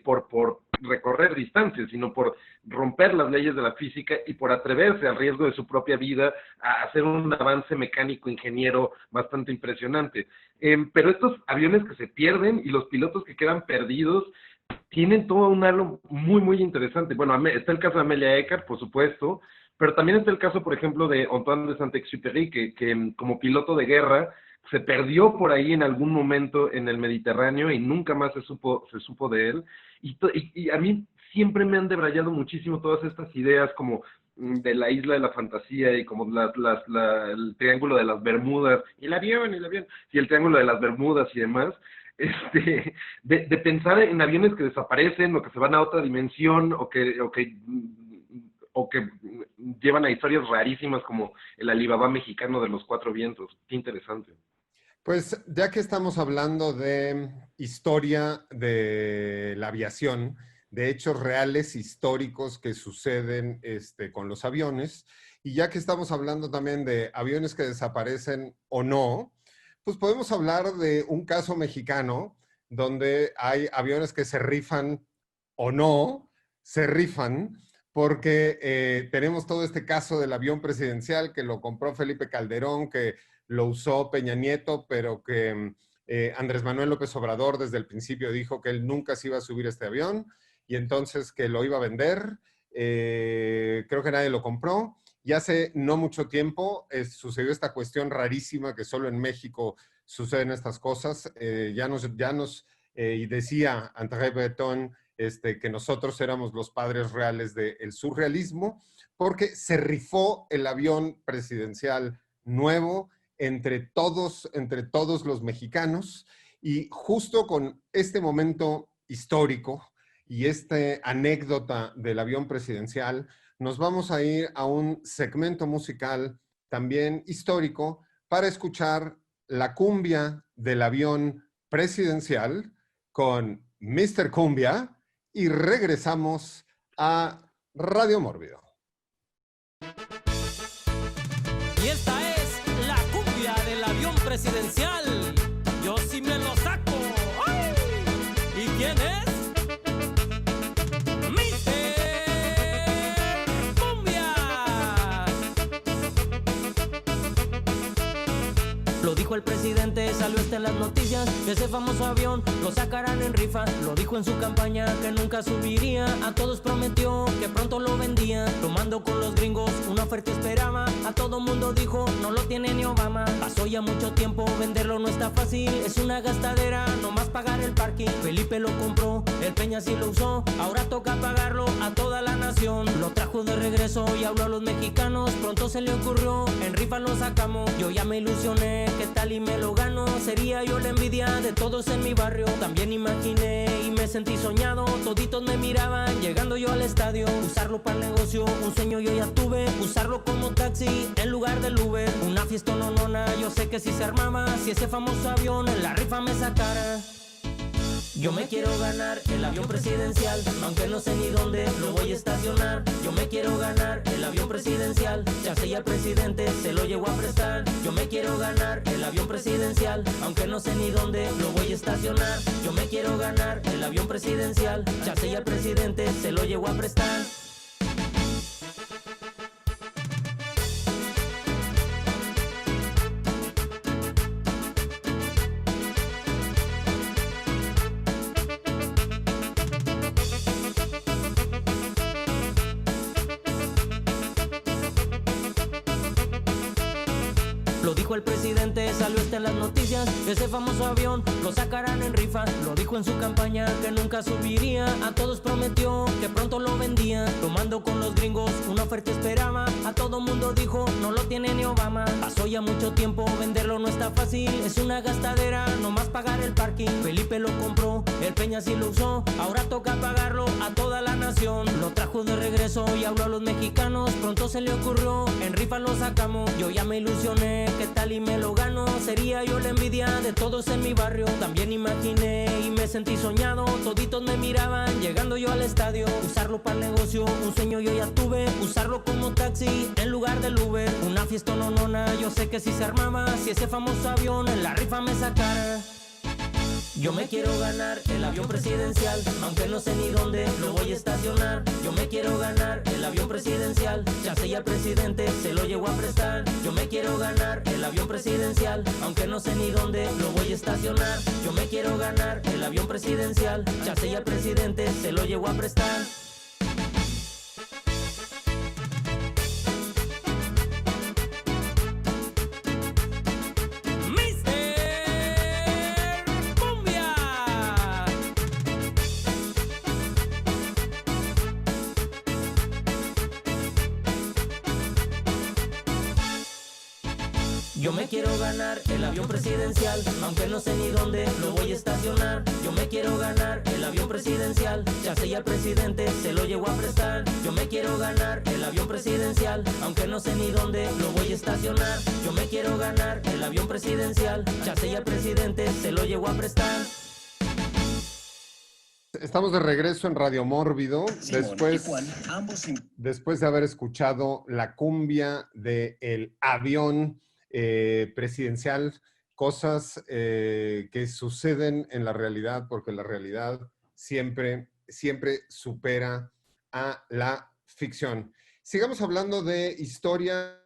por recorrer distancias, sino por romper las leyes de la física y por atreverse al riesgo de su propia vida a hacer un avance mecánico ingeniero bastante impresionante. Pero estos aviones que se pierden y los pilotos que quedan perdidos tienen todo un halo muy, muy interesante. Bueno, está el caso de Amelia Earhart, por supuesto, pero también está el caso, por ejemplo, de Antoine de Saint-Exupéry, que como piloto de guerra se perdió por ahí en algún momento en el Mediterráneo y nunca más se supo de él. Y a mí siempre me han debrayado muchísimo todas estas ideas como de la isla de la fantasía y como el triángulo de las Bermudas, y el avión, y el triángulo de las Bermudas y demás, de pensar en aviones que desaparecen o que se van a otra dimensión o que llevan a historias rarísimas como el Alibaba mexicano de los Cuatro Vientos. Qué interesante. Pues ya que estamos hablando de historia de la aviación, de hechos reales históricos que suceden con los aviones, y ya que estamos hablando también de aviones que desaparecen o no, pues podemos hablar de un caso mexicano donde hay aviones que se rifan o no, se rifan, porque tenemos todo este caso del avión presidencial que lo compró Felipe Calderón, que lo usó Peña Nieto, pero que Andrés Manuel López Obrador desde el principio dijo que él nunca se iba a subir a este avión y entonces que lo iba a vender. Creo que nadie lo compró. Y hace no mucho tiempo sucedió esta cuestión rarísima que solo en México suceden estas cosas. Ya nos decía André Breton que nosotros éramos los padres reales del surrealismo, porque se rifó el avión presidencial nuevo entre todos los mexicanos, y justo con este momento histórico y esta anécdota del avión presidencial, nos vamos a ir a un segmento musical también histórico para escuchar la cumbia del avión presidencial con Mr. Cumbia, y regresamos a Radio Mórbido. Y esta es la cumbia del avión presidencial. Yo sí me lo saco. ¡Ay! ¿Y quién es? Lo dijo el presidente, salió en las noticias, que ese famoso avión lo sacarán en rifa. Lo dijo en su campaña que nunca subiría, a todos prometió que pronto lo vendía. Tomando con los gringos, una oferta esperaba, a todo mundo dijo, no lo tiene ni Obama. Pasó ya mucho tiempo, venderlo no está fácil, es una gastadera, nomás pagar el parking. Felipe lo compró, el Peña sí lo usó, ahora toca pagarlo a toda la nación. Lo trajo de regreso y habló a los mexicanos, pronto se le ocurrió, en rifa lo sacamos. Yo ya me ilusioné, ¿qué tal y me lo gano? Sería yo la envidia de todos en mi barrio. También imaginé y me sentí soñado, toditos me miraban llegando yo al estadio. Usarlo para el negocio, un sueño yo ya tuve, usarlo como taxi en lugar del Uber. Una fiesta nonona, yo sé que si se armaba, si ese famoso avión en la rifa me sacara. Yo me quiero ganar el avión presidencial, aunque no sé ni dónde lo voy a estacionar. Yo me quiero ganar el avión presidencial, ya sé al presidente se lo llevo a prestar. Yo me quiero ganar el avión presidencial, aunque no sé ni dónde lo voy a estacionar. Yo me quiero ganar el avión presidencial, ya sé al presidente se lo llevo a prestar. Lo dijo el presidente, salió en las noticias. Ese famoso avión lo sacarán en rifa. Lo dijo en su campaña que nunca subiría. A todos prometió que pronto lo vendía. Tomando con los gringos, una oferta esperaba. A todo mundo dijo, no lo tiene ni Obama. Pasó ya mucho tiempo, venderlo no está fácil. Es una gastadera, nomás pagar el parking. Felipe lo compró, el Peña sí lo usó. Ahora toca pagarlo a toda la nación. Lo trajo de regreso y habló a los mexicanos. Pronto se le ocurrió, en rifa lo sacamos. Yo ya me ilusioné, ¿qué tal y me lo gano? Sería yo la envidia de todos en mi barrio. También imaginé y me sentí soñado. Toditos me miraban llegando yo al estadio. Usarlo para el negocio, un sueño yo ya tuve. Usarlo como taxi en lugar del Uber. Una fiesta nonona, yo sé que si se armaba. Si ese famoso avión en la rifa me sacara. Yo me quiero ganar el avión presidencial, aunque no sé ni dónde lo voy a estacionar. Yo me quiero ganar el avión presidencial, ya sé al presidente se lo llevo a prestar. Yo me quiero ganar el avión presidencial, aunque no sé ni dónde lo voy a estacionar. Yo me quiero ganar el avión presidencial, ya sé al presidente se lo llevo a prestar. Yo me quiero ganar el avión presidencial, aunque no sé ni dónde lo voy a estacionar. Yo me quiero ganar el avión presidencial, ya sé al presidente se lo llevo a prestar. Yo me quiero ganar el avión presidencial, aunque no sé ni dónde lo voy a estacionar. Yo me quiero ganar el avión presidencial, ya sé al presidente se lo llevo a prestar. Estamos de regreso en Radio Mórbido, después de haber escuchado la cumbia del avión presidencial, cosas que suceden en la realidad, porque la realidad siempre supera a la ficción. Sigamos hablando de historia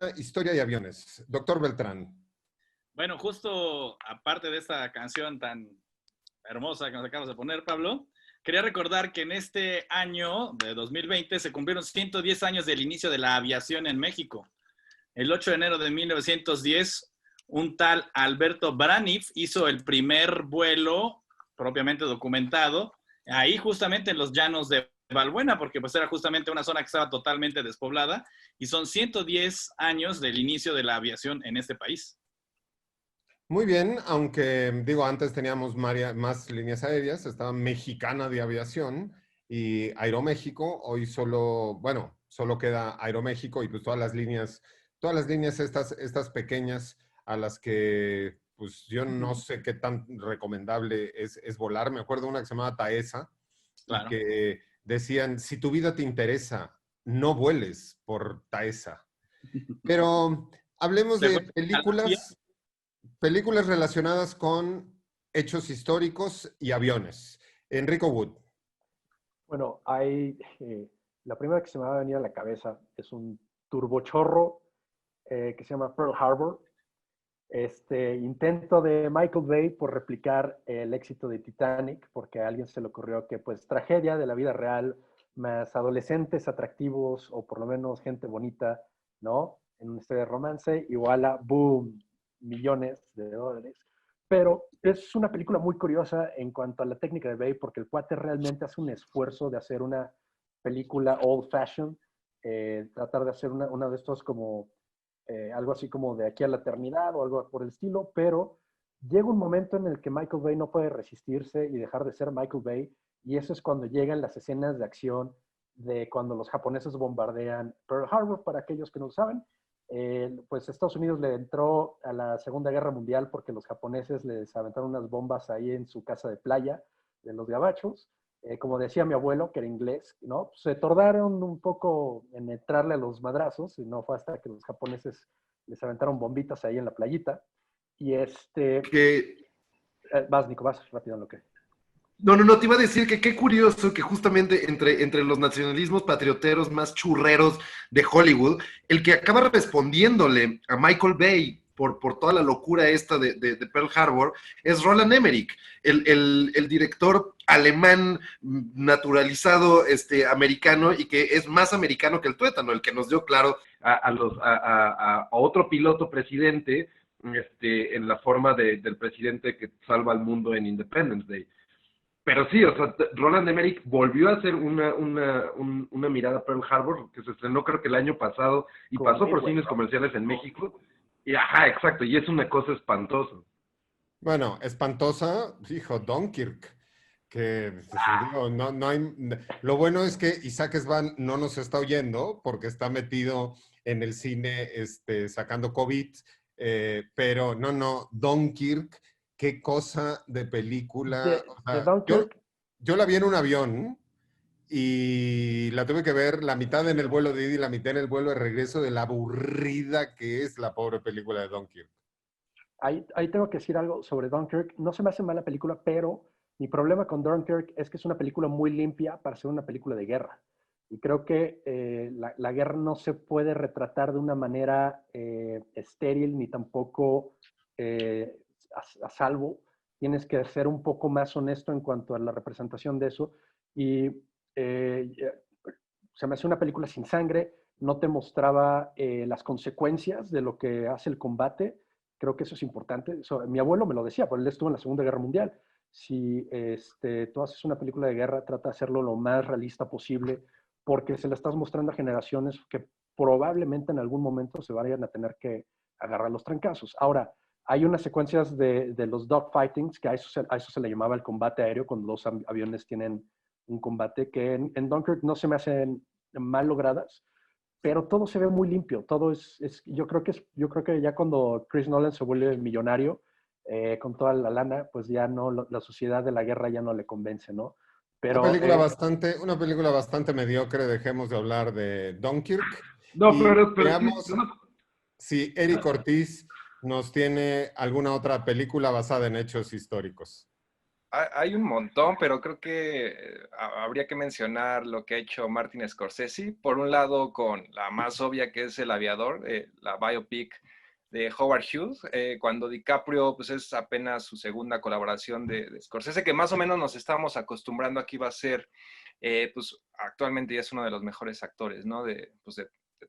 y aviones. Doctor Beltrán. Bueno, justo aparte de esta canción tan hermosa que nos acabas de poner, Pablo, quería recordar que en este año de 2020 se cumplieron 110 años del inicio de la aviación en México. El 8 de enero de 1910, un tal Alberto Braniff hizo el primer vuelo propiamente documentado, ahí justamente en los llanos de Balbuena, porque pues era justamente una zona que estaba totalmente despoblada, y son 110 años del inicio de la aviación en este país. Muy bien, aunque digo, antes teníamos más líneas aéreas, estaba Mexicana de Aviación y Aeroméxico, hoy solo queda Aeroméxico y pues todas las líneas estas pequeñas a las que pues yo no sé qué tan recomendable es volar. Me acuerdo de una que se llamaba Taesa, claro, que decían, si tu vida te interesa, no vueles por Taesa. Pero hablemos de películas relacionadas con hechos históricos y aviones. Enrico Wood. Bueno, la primera que se me va a venir a la cabeza es un turbochorro que se llama Pearl Harbor. Intento de Michael Bay por replicar el éxito de Titanic, porque a alguien se le ocurrió que pues tragedia de la vida real, más adolescentes atractivos, o por lo menos gente bonita, ¿no? En una historia de romance, igual a boom, millones de dólares. Pero es una película muy curiosa en cuanto a la técnica de Bay, porque el cuate realmente hace un esfuerzo de hacer una película old fashion, tratar de hacer una de estos como algo así como de aquí a la eternidad o algo por el estilo, pero llega un momento en el que Michael Bay no puede resistirse y dejar de ser Michael Bay, y eso es cuando llegan las escenas de acción de cuando los japoneses bombardean Pearl Harbor. Para aquellos que no lo saben, pues Estados Unidos le entró a la Segunda Guerra Mundial porque los japoneses les aventaron unas bombas ahí en su casa de playa, los gabachos. Como decía mi abuelo, que era inglés, ¿no? Se tardaron un poco en entrarle a los madrazos, y no fue hasta que los japoneses les aventaron bombitas ahí en la playita. Y vas, Nico, vas rápido en lo que... No, te iba a decir que qué curioso que justamente entre los nacionalismos patrioteros más churreros de Hollywood, el que acaba respondiéndole a Michael Bay por toda la locura esta de Pearl Harbor es Roland Emmerich, el director alemán naturalizado americano, y que es más americano que el tuétano, el que nos dio claro a otro piloto presidente en la forma del presidente que salva al mundo en Independence Day. Pero sí, o sea, Roland Emmerich volvió a hacer una mirada a Pearl Harbor, que se estrenó creo que el año pasado y pasó por cines comerciales en México. Y ajá, exacto, y es una cosa espantosa. Bueno, espantosa, hijo, Dunkirk, que digo, no hay... Lo bueno es que Isaac Svan no nos está oyendo porque está metido en el cine sacando COVID, pero no, Dunkirk, qué cosa de película. Yo la vi en un avión y la tuve que ver la mitad en el vuelo de ida y la mitad en el vuelo de regreso, de la aburrida que es la pobre película de Dunkirk. Ahí tengo que decir algo sobre Dunkirk. No se me hace mala película, pero mi problema con Dunkirk es que es una película muy limpia para ser una película de guerra. Y creo que la guerra no se puede retratar de una manera estéril ni tampoco a salvo. Tienes que ser un poco más honesto en cuanto a la representación de eso. Y se me hace una película sin sangre, no te mostraba las consecuencias de lo que hace el combate. Creo que eso es importante. Mi abuelo me lo decía, porque él estuvo en la Segunda Guerra Mundial. Si tú haces una película de guerra, trata de hacerlo lo más realista posible, porque se la estás mostrando a generaciones que probablemente en algún momento se vayan a tener que agarrar los trancazos. Ahora, hay unas secuencias de los dogfightings, que a eso se le llamaba el combate aéreo, cuando los aviones tienen un combate, que en Dunkirk no se me hacen mal logradas, pero todo se ve muy limpio. Todo yo creo que ya cuando Chris Nolan se vuelve millonario, con toda la lana, pues ya no, la sociedad de la guerra ya no le convence, ¿no? Pero, una película bastante mediocre. Dejemos de hablar de Dunkirk. No, pero veamos si Eric Ortiz nos tiene alguna otra película basada en hechos históricos. Hay un montón, pero creo que habría que mencionar lo que ha hecho Martin Scorsese. Por un lado, con la más obvia, que es El Aviador, la biopic de Howard Hughes, cuando DiCaprio pues es apenas su segunda colaboración de Scorsese, que más o menos nos estamos acostumbrando a que iba a ser, pues actualmente ya es uno de los mejores actores, ¿no? de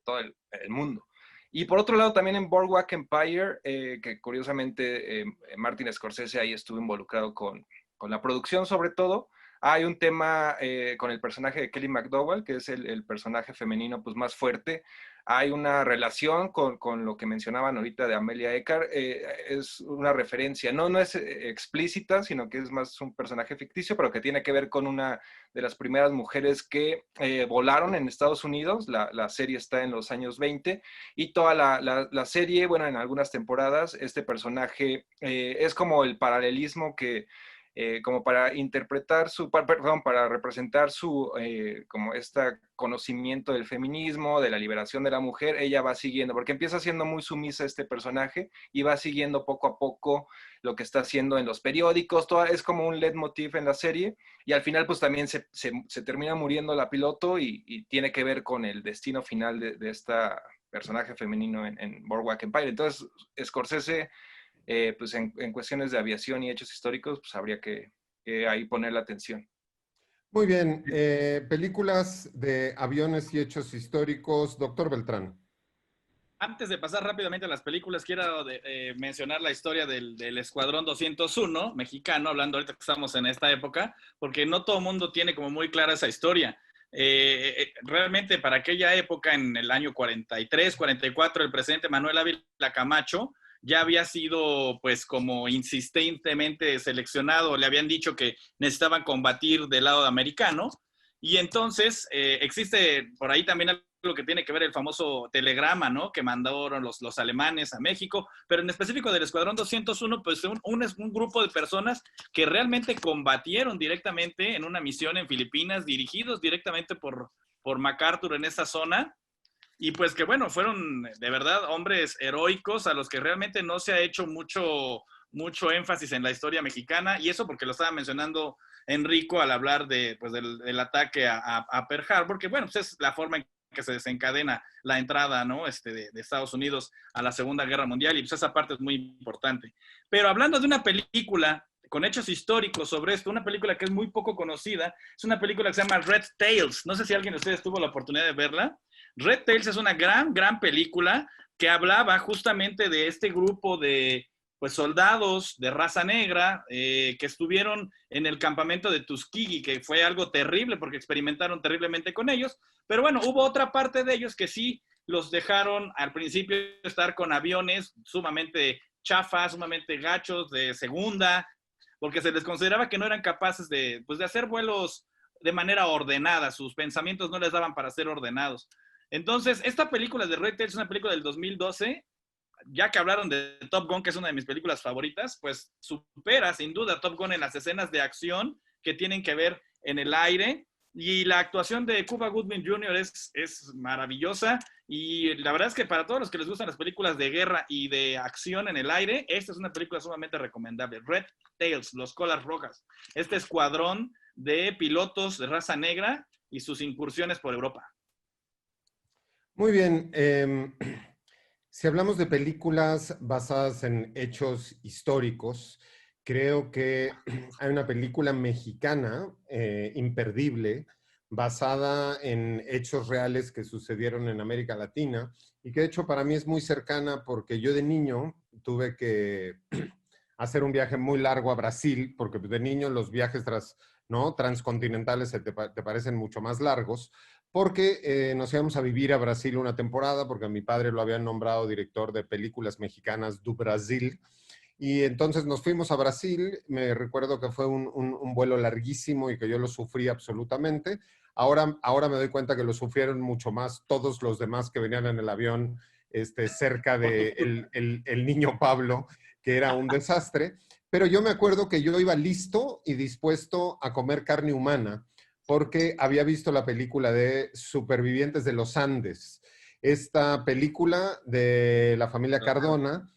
todo el mundo. Y por otro lado, también en Boardwalk Empire, que curiosamente Martin Scorsese ahí estuvo involucrado con la producción sobre todo. Hay un tema con el personaje de Kelly McDowell, que es el personaje femenino pues, más fuerte. Hay una relación con lo que mencionaban ahorita de Amelia Earhart. Es una referencia, no es explícita, sino que es más un personaje ficticio, pero que tiene que ver con una de las primeras mujeres que volaron en Estados Unidos. La serie está en los años 20 y toda la serie, bueno, en algunas temporadas, este personaje es como el paralelismo que como para interpretar para representar su, como este conocimiento del feminismo, de la liberación de la mujer. Ella va siguiendo, porque empieza siendo muy sumisa este personaje y va siguiendo poco a poco lo que está haciendo en los periódicos. Es como un leitmotiv en la serie, y al final pues también se termina muriendo la piloto y tiene que ver con el destino final de esta personaje femenino en Boardwalk Empire. Entonces, Scorsese, pues en cuestiones de aviación y hechos históricos, pues habría que ahí poner la atención. Muy bien. Películas de aviones y hechos históricos. Doctor Beltrán. Antes de pasar rápidamente a las películas, quiero mencionar la historia del Escuadrón 201 mexicano, hablando ahorita que estamos en esta época, porque no todo el mundo tiene como muy clara esa historia. Realmente para aquella época, en el año 43, 44, el presidente Manuel Ávila Camacho ya había sido pues como insistentemente seleccionado. Le habían dicho que necesitaban combatir del lado americano Y entonces existe por ahí también algo que tiene que ver el famoso telegrama, ¿no? Que mandaron los alemanes a México, pero en específico del Escuadrón 201, pues un grupo de personas que realmente combatieron directamente en una misión en Filipinas, dirigidos directamente por MacArthur en esa zona. Y pues que bueno, fueron de verdad hombres heroicos a los que realmente no se ha hecho mucho énfasis en la historia mexicana, y eso porque lo estaba mencionando Enrico al hablar del ataque a Pearl Harbor, que bueno, pues es la forma en que se desencadena la entrada, ¿no? de Estados Unidos a la Segunda Guerra Mundial, y pues esa parte es muy importante. Pero hablando de una película con hechos históricos sobre esto, una película que es muy poco conocida, es una película que se llama Red Tails. No sé si alguien de ustedes tuvo la oportunidad de verla. Red Tails es una gran película que hablaba justamente de este grupo de soldados de raza negra que estuvieron en el campamento de Tuskegee, que fue algo terrible porque experimentaron terriblemente con ellos, pero bueno, hubo otra parte de ellos que sí los dejaron al principio estar con aviones sumamente chafas, sumamente gachos, de segunda, porque se les consideraba que no eran capaces de hacer vuelos de manera ordenada, sus pensamientos no les daban para ser ordenados. Entonces, esta película de Red Tails es una película del 2012, ya que hablaron de Top Gun, que es una de mis películas favoritas, pues supera sin duda Top Gun en las escenas de acción que tienen que ver en el aire, y la actuación de Cuba Gooding Jr. es maravillosa, y la verdad es que para todos los que les gustan las películas de guerra y de acción en el aire, esta es una película sumamente recomendable. Red Tails, Los Colas Rojas, este escuadrón de pilotos de raza negra y sus incursiones por Europa. Muy bien. Si hablamos de películas basadas en hechos históricos, creo que hay una película mexicana imperdible, basada en hechos reales que sucedieron en América Latina, y que de hecho para mí es muy cercana porque yo de niño tuve que hacer un viaje muy largo a Brasil, porque de niño los viajes transcontinentales te parecen mucho más largos, porque nos íbamos a vivir a Brasil una temporada, porque a mi padre lo habían nombrado director de películas mexicanas do Brasil, y entonces nos fuimos a Brasil. Me recuerdo que fue un vuelo larguísimo y que yo lo sufrí absolutamente. Ahora me doy cuenta que lo sufrieron mucho más todos los demás que venían en el avión cerca de el niño Pablo, que era un desastre. Pero yo me acuerdo que yo iba listo y dispuesto a comer carne humana, porque había visto la película de Supervivientes de los Andes. Esta película de la familia Cardona,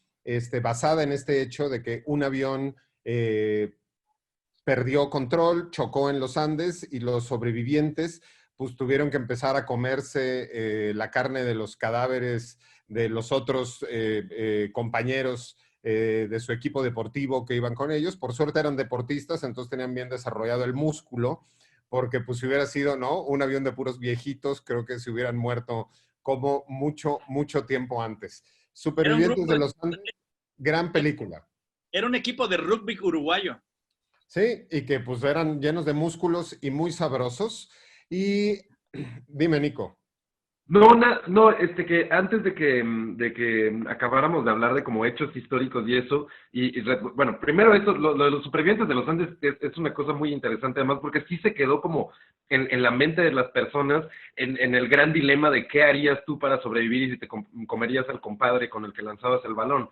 basada en este hecho de que un avión perdió control, chocó en los Andes, y los sobrevivientes pues tuvieron que empezar a comerse la carne de los cadáveres de los otros compañeros de su equipo deportivo que iban con ellos. Por suerte eran deportistas, entonces tenían bien desarrollado el músculo, porque pues si hubiera sido, ¿no?, un avión de puros viejitos, creo que se hubieran muerto como mucho tiempo antes. Supervivientes de los Andes, gran película. Era un equipo de rugby uruguayo. Sí, y que pues eran llenos de músculos y muy sabrosos. Y dime, Nico. No, que antes de que acabáramos de hablar de como hechos históricos y eso, bueno, primero eso, lo de los supervivientes de los Andes es una cosa muy interesante, además, porque sí se quedó como en la mente de las personas, en el gran dilema de qué harías tú para sobrevivir y si te comerías al compadre con el que lanzabas el balón.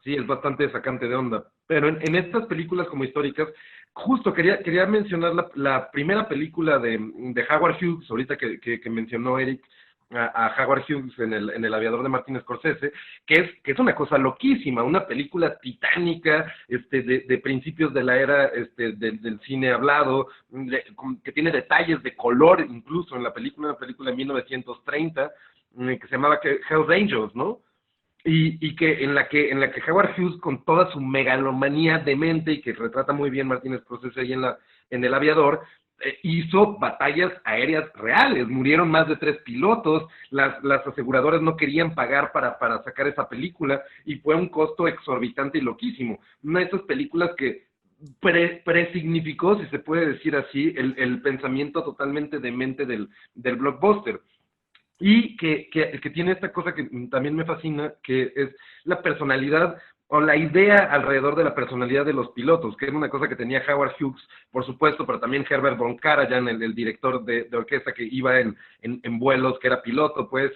Sí, es bastante sacante de onda. Pero en estas películas como históricas, justo quería mencionar la primera película de Howard Hughes, ahorita que mencionó Eric, a Howard Hughes en el Aviador de Martin Scorsese, que es una cosa loquísima, una película titánica de principios de la era del cine hablado, que tiene detalles de color incluso en la película, una película de 1930, que se llamaba Hell's Angels, ¿no? Y que en la que Howard Hughes, con toda su megalomanía demente, y que retrata muy bien Martin Scorsese ahí en El Aviador, hizo batallas aéreas reales. Murieron más de 3 pilotos, las aseguradoras no querían pagar para sacar esa película, y fue un costo exorbitante y loquísimo. Una de esas películas que presignificó, si se puede decir así, el pensamiento totalmente demente del blockbuster. Y que tiene esta cosa que también me fascina, que es la personalidad o la idea alrededor de la personalidad de los pilotos, que era una cosa que tenía Howard Hughes, por supuesto, pero también Herbert von Karajan, el director de orquesta que iba en vuelos, que era piloto, pues,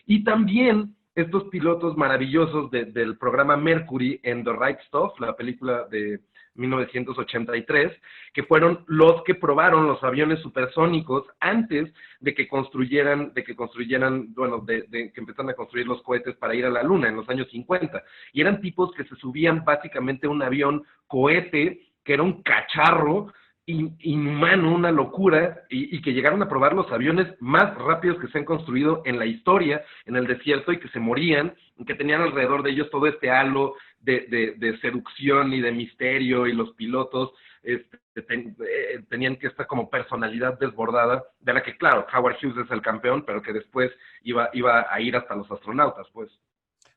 y también estos pilotos maravillosos del programa Mercury en The Right Stuff, la película de 1983, que fueron los que probaron los aviones supersónicos antes de que construyeran, bueno, de que empezaran a construir los cohetes para ir a la Luna en los años 50. Y eran tipos que se subían básicamente a un avión cohete, que era un cacharro inhumano, una locura, y que llegaron a probar los aviones más rápidos que se han construido en la historia, en el desierto, y que se morían, y que tenían alrededor de ellos todo este halo de seducción y de misterio, y los pilotos tenían que esta como personalidad desbordada, de la que, claro, Howard Hughes es el campeón, pero que después iba a ir hasta los astronautas, pues.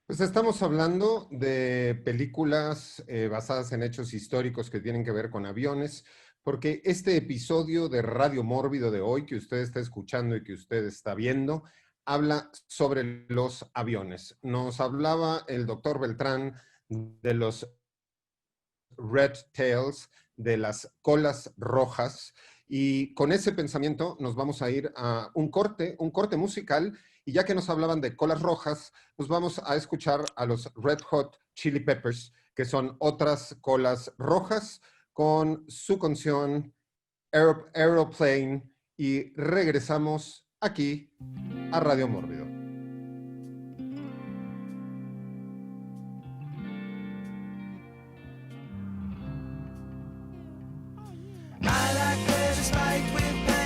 Pues estamos hablando de películas basadas en hechos históricos que tienen que ver con aviones, porque este episodio de Radio Mórbido de hoy, que usted está escuchando y que usted está viendo, habla sobre los aviones. Nos hablaba el doctor Beltrán de los Red Tails, de las colas rojas, y con ese pensamiento nos vamos a ir a un corte musical, y ya que nos hablaban de colas rojas, pues vamos a escuchar a los Red Hot Chili Peppers, que son otras colas rojas, con su canción Aeroplane, y regresamos aquí a Radio Mórbido. Spike with pain.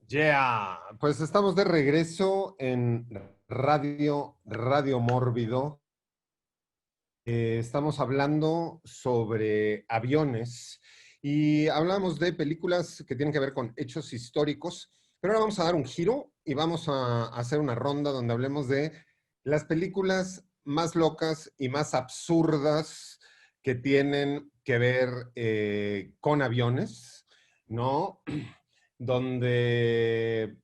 Yeah, pues estamos de regreso en Radio Mórbido. Estamos hablando sobre aviones y hablamos de películas que tienen que ver con hechos históricos, pero ahora vamos a dar un giro y vamos a hacer una ronda donde hablemos de las películas más locas y más absurdas que tienen que ver con aviones, ¿no? Donde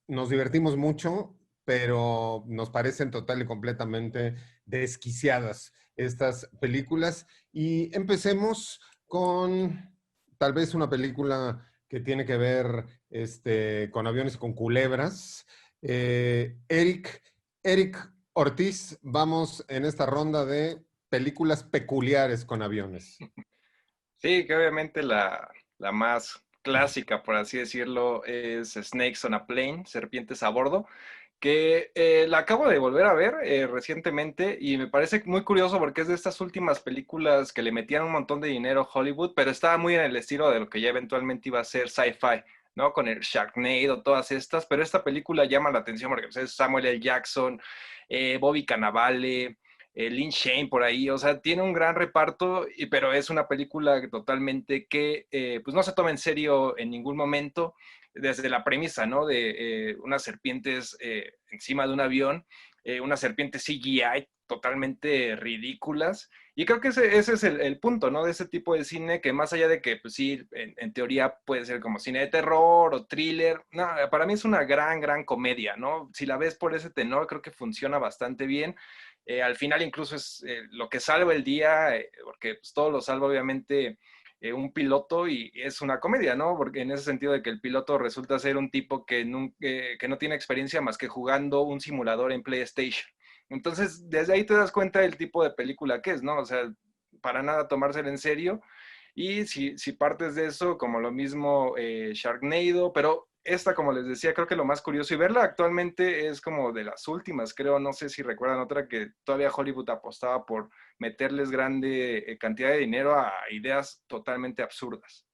nos divertimos mucho, pero nos parecen total y completamente desquiciadas estas películas. Y empecemos con tal vez una película que tiene que ver con aviones, con culebras. Eric Ortiz, vamos en esta ronda de películas peculiares con aviones. Sí, que obviamente la más clásica, por así decirlo, es Snakes on a Plane, Serpientes a Bordo, que la acabo de volver a ver recientemente y me parece muy curioso porque es de estas últimas películas que le metían un montón de dinero a Hollywood, pero estaba muy en el estilo de lo que ya eventualmente iba a ser sci-fi, ¿no? Con el Sharknado, todas estas, pero esta película llama la atención porque pues, es Samuel L. Jackson, Bobby Cannavale, Lin Shane por ahí, o sea, tiene un gran reparto, pero es una película totalmente que pues no se toma en serio en ningún momento, desde la premisa, ¿no? De unas serpientes encima de un avión, unas serpientes CGI totalmente ridículas, y creo que ese es el punto, ¿no? De ese tipo de cine, que más allá de que, pues sí, en teoría puede ser como cine de terror o thriller, no, para mí es una gran comedia, ¿no? Si la ves por ese tenor, creo que funciona bastante bien. Al final incluso es lo que salva el día, porque pues, todo lo salva obviamente un piloto y es una comedia, ¿no? Porque en ese sentido de que el piloto resulta ser un tipo que no tiene experiencia más que jugando un simulador en PlayStation. Entonces, desde ahí te das cuenta del tipo de película que es, ¿no? O sea, para nada tomársela en serio. Y si partes de eso, como lo mismo Sharknado, pero esta, como les decía, creo que lo más curioso, y verla actualmente es como de las últimas, creo, no sé si recuerdan otra que todavía Hollywood apostaba por meterles grande cantidad de dinero a ideas totalmente absurdas.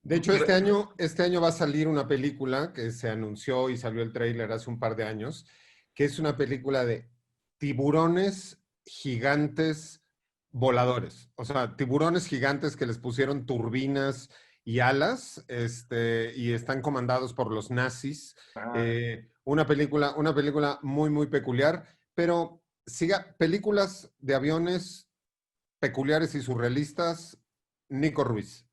De hecho, este año va a salir una película que se anunció y salió el tráiler hace un par de años, que es una película de tiburones gigantes voladores. O sea, tiburones gigantes que les pusieron turbinas y alas, y están comandados por los nazis. Una película muy peculiar, pero películas de aviones peculiares y surrealistas, Nico Ruiz.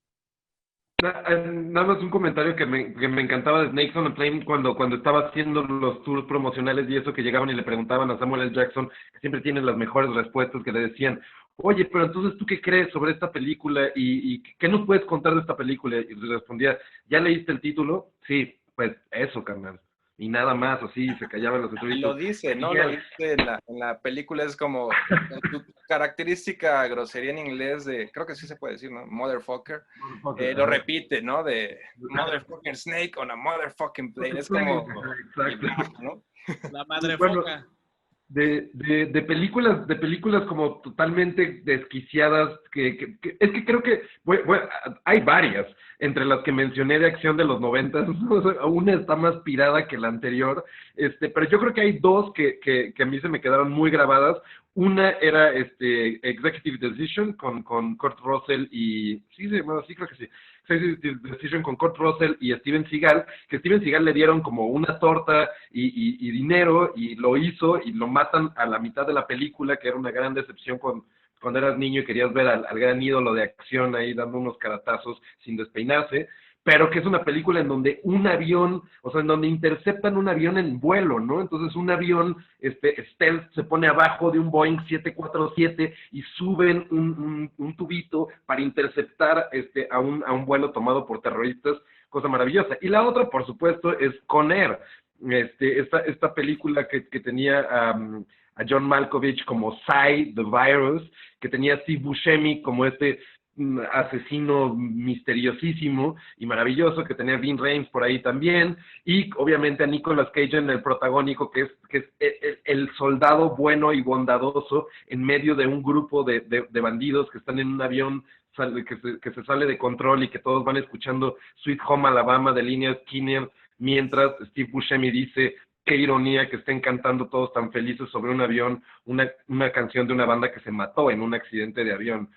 Nada más un comentario que me encantaba de Snakes on a Plane cuando estaba haciendo los tours promocionales y eso, que llegaban y le preguntaban a Samuel L. Jackson, que siempre tiene las mejores respuestas, que le decían, oye, pero entonces, ¿tú qué crees sobre esta película? ¿Y qué nos puedes contar de esta película? Y le respondía, ¿ya leíste el título? Sí, pues eso, carnal. Y nada más, así, se callaban los entrevistas. Y lo dice, ¿no? Lo dice en la película, es como tu característica grosería en inglés de, creo que sí se puede decir, ¿no? Motherfucker. Lo repite, ¿no? De motherfucking snake on a motherfucking plane. Es como, exacto, ¿no? La madre bueno, foca. De películas como totalmente desquiciadas, es que creo que hay varias, entre las que mencioné de acción de los 90, una está más pirada que la anterior, pero yo creo que hay dos que a mí se me quedaron muy grabadas. Una era Executive Decision con Kurt Russell y, sí, bueno, sí creo que sí, Executive Decision con Kurt Russell y Steven Seagal, que Steven Seagal le dieron como una torta y dinero y lo hizo y lo matan a la mitad de la película, que era una gran decepción cuando eras niño y querías ver al gran ídolo de acción ahí dando unos caratazos sin despeinarse, pero que es una película en donde un avión, o sea, en donde interceptan un avión en vuelo, ¿no? Entonces un avión stealth se pone abajo de un Boeing 747 y suben un tubito para interceptar a un vuelo tomado por terroristas, cosa maravillosa. Y la otra, por supuesto, es Con Air, esta película que tenía a John Malkovich como Cy, The Virus, que tenía a Steve Buscemi como asesino misteriosísimo y maravilloso, que tenía Vin Rames por ahí también, y obviamente a Nicolas Cage en el protagónico, que es el soldado bueno y bondadoso en medio de un grupo de bandidos que están en un avión que se sale de control y que todos van escuchando Sweet Home Alabama de Lynyrd Skynyrd mientras Steve Buscemi dice, qué ironía que estén cantando todos tan felices sobre un avión, una canción de una banda que se mató en un accidente de avión.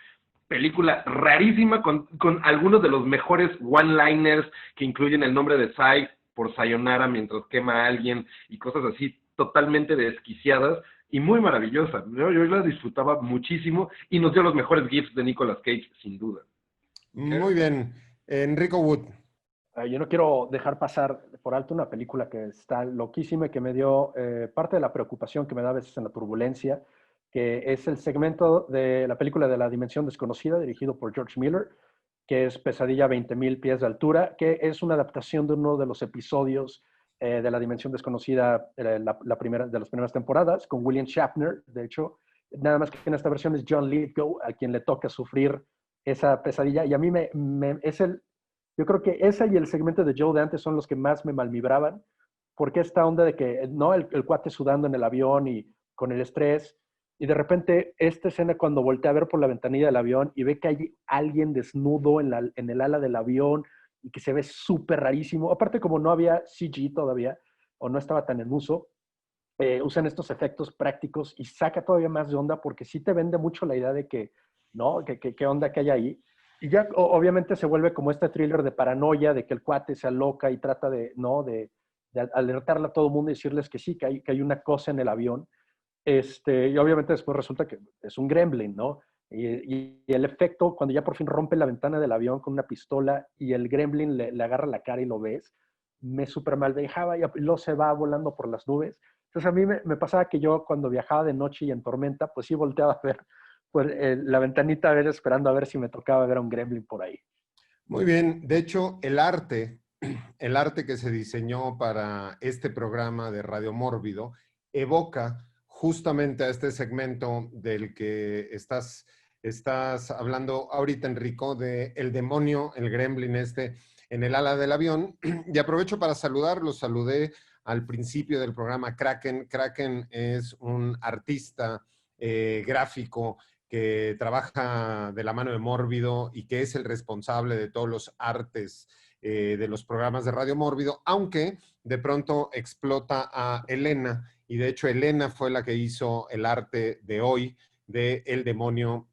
Película rarísima con algunos de los mejores one-liners que incluyen el nombre de Sai por Sayonara mientras quema a alguien y cosas así totalmente desquiciadas y muy maravillosa. Yo la disfrutaba muchísimo y nos dio los mejores gifs de Nicolas Cage, sin duda. Muy bien. Enrico Wood. Yo no quiero dejar pasar por alto una película que está loquísima y que me dio parte de la preocupación que me da a veces en la turbulencia, que es el segmento de la película de La Dimensión Desconocida, dirigido por George Miller, que es Pesadilla a 20.000 pies de altura, que es una adaptación de uno de los episodios de La Dimensión Desconocida, de las primeras temporadas, con William Shatner. De hecho, nada más que en esta versión es John Lithgow a quien le toca sufrir esa pesadilla, y a mí yo creo que esa y el segmento de Joe Dante son los que más me malvibraban, porque esta onda de que, ¿no? El cuate sudando en el avión y con el estrés, y de repente esta escena cuando voltea a ver por la ventanilla del avión y ve que hay alguien desnudo en el ala del avión y que se ve súper rarísimo. Aparte, como no había CG todavía, o no estaba tan en uso, usan estos efectos prácticos y saca todavía más de onda, porque sí te vende mucho la idea de que, ¿no? ¿Qué onda que hay ahí? Y ya obviamente se vuelve como este thriller de paranoia, de que el cuate se aloca y trata de, ¿no? de alertarle a todo el mundo y decirles que sí, que hay una cosa en el avión. Y obviamente después resulta que es un gremlin, ¿no? Y el efecto, cuando ya por fin rompe la ventana del avión con una pistola y el gremlin le agarra la cara y lo ves, me súper mal dejaba y luego se va volando por las nubes. Entonces a mí me pasaba que yo cuando viajaba de noche y en tormenta, pues sí volteaba a ver pues, la ventanita, a ver, esperando a ver si me tocaba ver a un gremlin por ahí. Muy bien. De hecho, el arte que se diseñó para este programa de Radio Mórbido evoca justamente a este segmento del que estás hablando ahorita, Enrico, de el demonio, el gremlin en el ala del avión. Y aprovecho para saludarlos. Saludé al principio del programa Kraken. Kraken es un artista gráfico que trabaja de la mano de Mórbido y que es el responsable de todos los artes de los programas de Radio Mórbido, aunque de pronto explota a Elena, y de hecho Elena fue la que hizo el arte de hoy de el demonio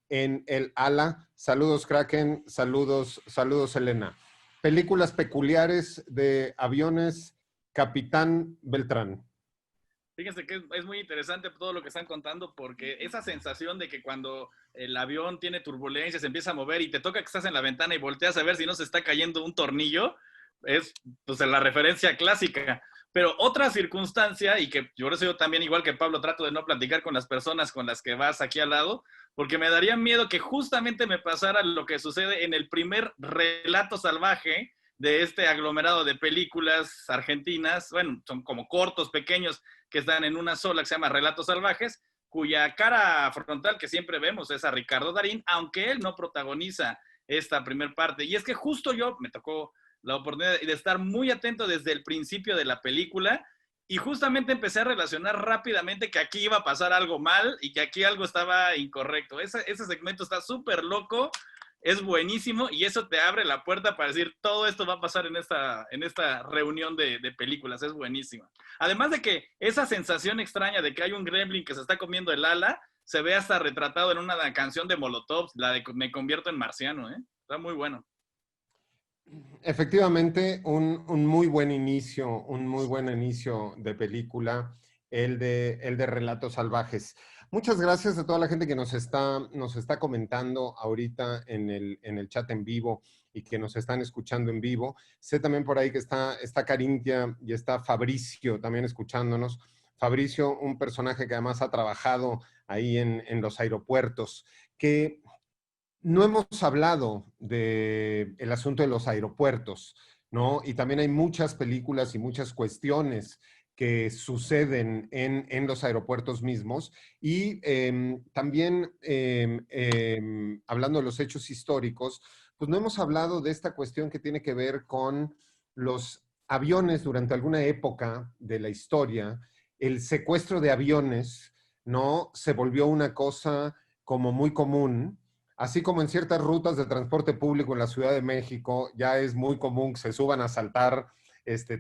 en el ala. Saludos, Kraken, saludos, Elena. Películas peculiares de aviones, Capitán Beltrán. Fíjense que es muy interesante todo lo que están contando, porque esa sensación de que cuando el avión tiene turbulencia, se empieza a mover y te toca que estás en la ventana y volteas a ver si no se está cayendo un tornillo, es pues la referencia clásica. Pero otra circunstancia, y que yo también, igual que Pablo, trato de no platicar con las personas con las que vas aquí al lado, porque me daría miedo que justamente me pasara lo que sucede en el primer Relato Salvaje de este aglomerado de películas argentinas. Bueno, son como cortos, pequeños, que están en una sola, que se llama Relatos Salvajes, cuya cara frontal que siempre vemos es a Ricardo Darín, aunque él no protagoniza esta primer parte. Y es que justo me tocó la oportunidad de estar muy atento desde el principio de la película, y justamente empecé a relacionar rápidamente que aquí iba a pasar algo mal y que aquí algo estaba incorrecto. Ese segmento está súper loco, es buenísimo, y eso te abre la puerta para decir, todo esto va a pasar en esta reunión de películas. Es buenísima. Además de que esa sensación extraña de que hay un gremlin que se está comiendo el ala, se ve hasta retratado en una canción de Molotov, la de Me convierto en marciano, ¿eh? Está muy bueno. Efectivamente, un muy buen inicio de película, el de Relatos Salvajes. Muchas gracias a toda la gente que nos está comentando ahorita en el chat en vivo y que nos están escuchando en vivo. Sé también por ahí que está Carintia y está Fabricio también escuchándonos. Fabricio, un personaje que además ha trabajado ahí en los aeropuertos, que no hemos hablado del asunto de los aeropuertos, ¿no? Y también hay muchas películas y muchas cuestiones que suceden en los aeropuertos mismos. Y también, hablando de los hechos históricos, pues no hemos hablado de esta cuestión que tiene que ver con los aviones durante alguna época de la historia. El secuestro de aviones, ¿no? Se volvió una cosa como muy común, así como en ciertas rutas de transporte público en la Ciudad de México, ya es muy común que se suban a asaltar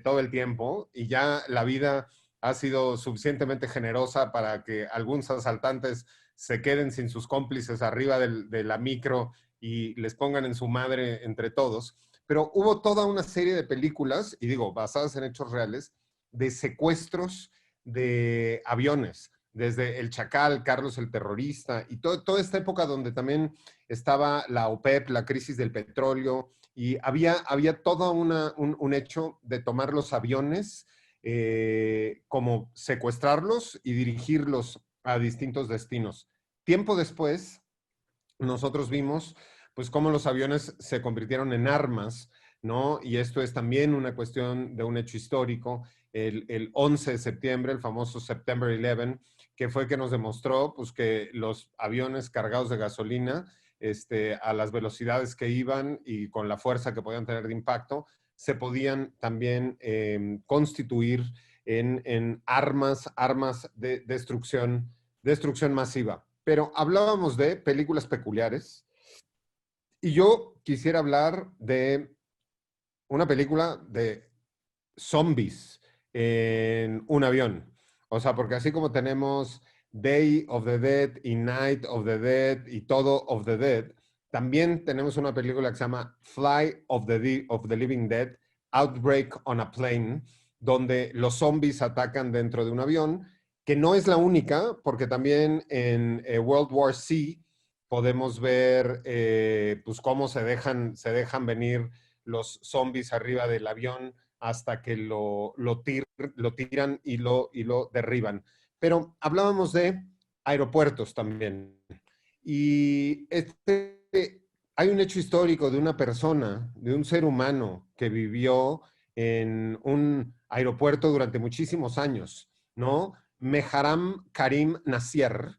todo el tiempo y ya la vida ha sido suficientemente generosa para que algunos asaltantes se queden sin sus cómplices arriba de la micro y les pongan en su madre entre todos. Pero hubo toda una serie de películas, y digo, basadas en hechos reales, de secuestros de aviones, desde El Chacal, Carlos el Terrorista, y toda esta época donde también estaba la OPEP, la crisis del petróleo, y había todo un hecho de tomar los aviones, como secuestrarlos y dirigirlos a distintos destinos. Tiempo después, nosotros vimos pues cómo los aviones se convirtieron en armas, ¿no? Y esto es también una cuestión de un hecho histórico. El 11 de septiembre, el famoso September 11, que fue que nos demostró pues, que los aviones cargados de gasolina, a las velocidades que iban y con la fuerza que podían tener de impacto, se podían también constituir en armas de destrucción masiva. Pero hablábamos de películas peculiares y yo quisiera hablar de una película de zombies en un avión. O sea, porque así como tenemos Day of the Dead y Night of the Dead y todo of the Dead, también tenemos una película que se llama Fly of the Living Dead, Outbreak on a Plane, donde los zombies atacan dentro de un avión, que no es la única, porque también en World War C podemos ver pues cómo se dejan venir los zombies arriba del avión hasta que lo tiran y lo derriban. Pero hablábamos de aeropuertos también. Y hay un hecho histórico de una persona, de un ser humano que vivió en un aeropuerto durante muchísimos años, ¿no? Meharam Karim Nassier,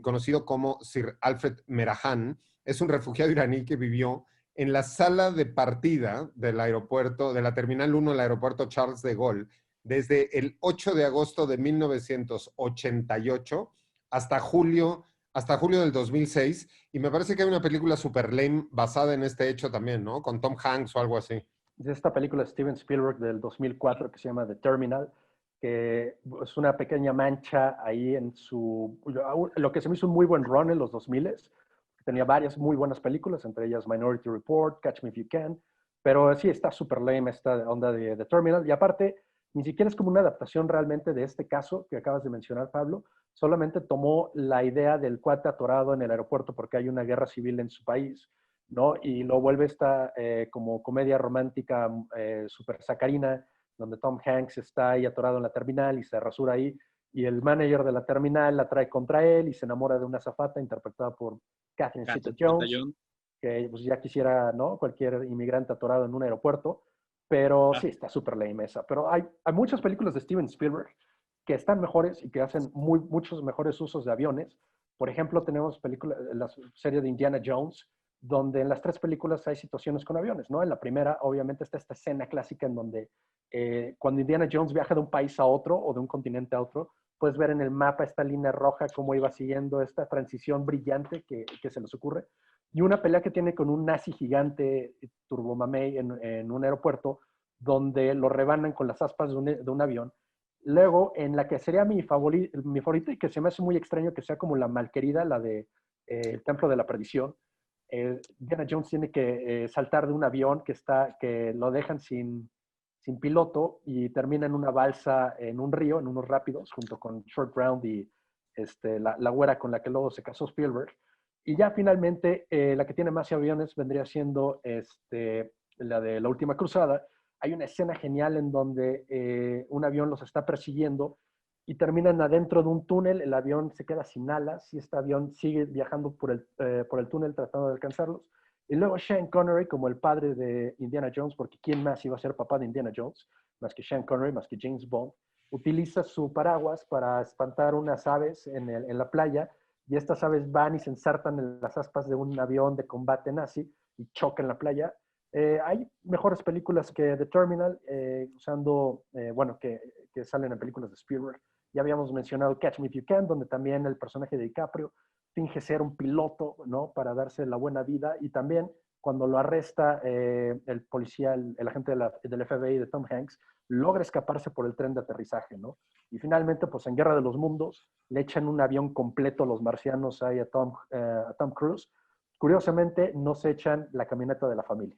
conocido como Sir Alfred Merahan, es un refugiado iraní que vivió en la sala de partida del aeropuerto, de la Terminal 1 del aeropuerto Charles de Gaulle, desde el 8 de agosto de 1988 hasta julio del 2006, y me parece que hay una película super lame basada en este hecho también, ¿no? Con Tom Hanks o algo así. De esta película de Steven Spielberg del 2004 que se llama The Terminal, que es una pequeña mancha ahí en lo que se me hizo un muy buen run en los 2000, tenía varias muy buenas películas, entre ellas Minority Report, Catch Me If You Can, pero sí, está súper lame esta onda de The Terminal, y aparte, ni siquiera es como una adaptación realmente de este caso que acabas de mencionar, Pablo, solamente tomó la idea del cuate atorado en el aeropuerto porque hay una guerra civil en su país, ¿no? Y lo vuelve esta como comedia romántica súper sacarina, donde Tom Hanks está ahí atorado en la terminal y se rasura ahí, y el manager de la terminal la trae contra él y se enamora de una azafata interpretada por Catherine Zeta-Jones, que pues, ya quisiera, ¿no? Cualquier inmigrante atorado en un aeropuerto, pero sí, está súper lame esa. Pero hay muchas películas de Steven Spielberg que están mejores y que hacen muchos mejores usos de aviones. Por ejemplo, tenemos la serie de Indiana Jones, donde en las 3 películas hay situaciones con aviones, ¿no? En la primera, obviamente, está esta escena clásica en donde cuando Indiana Jones viaja de un país a otro o de un continente a otro, puedes ver en el mapa esta línea roja, cómo iba siguiendo esta transición brillante que se les ocurre. Y una pelea que tiene con un nazi gigante, turbomamey, en un aeropuerto, donde lo rebanan con las aspas de un avión. Luego, en la que sería mi favorita y que se me hace muy extraño que sea como la malquerida, la de El Templo de la Perdición, Indiana Jones tiene que saltar de un avión que lo dejan sin piloto y termina en una balsa en un río, en unos rápidos, junto con Short Round y la güera con la que luego se casó Spielberg. Y ya finalmente la que tiene más aviones vendría siendo la de La Última Cruzada. Hay una escena genial en donde un avión los está persiguiendo y terminan adentro de un túnel, el avión se queda sin alas y este avión sigue viajando por el túnel tratando de alcanzarlos. Y luego Sean Connery, como el padre de Indiana Jones, porque ¿quién más iba a ser papá de Indiana Jones? Más que Sean Connery, más que James Bond, utiliza su paraguas para espantar unas aves en la playa, y estas aves van y se ensartan en las aspas de un avión de combate nazi y chocan en la playa. Hay mejores películas que The Terminal, que salen en películas de Spielberg. Ya habíamos mencionado Catch Me If You Can, donde también el personaje de DiCaprio finge ser un piloto, ¿no? Para darse la buena vida. Y también cuando lo arresta el policía, el agente del FBI de Tom Hanks, logra escaparse por el tren de aterrizaje, ¿no? Y finalmente, pues en Guerra de los Mundos, le echan un avión completo los marcianos ahí a Tom Cruise. Curiosamente, no se echan la camioneta de la familia.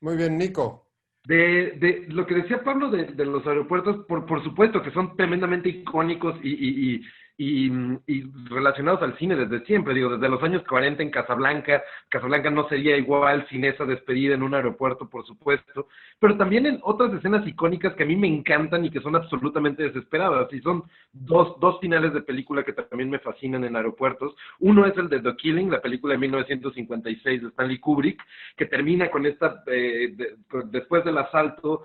Muy bien, Nico. De lo que decía Pablo de los aeropuertos, por supuesto que son tremendamente icónicos y relacionados al cine desde siempre, digo, desde los años 40 en Casablanca. Casablanca no sería igual sin esa despedida en un aeropuerto, por supuesto, pero también en otras escenas icónicas que a mí me encantan y que son absolutamente desesperadas, y son dos finales de película que también me fascinan en aeropuertos. Uno es el de The Killing, la película de 1956 de Stanley Kubrick, que termina con esta, después del asalto,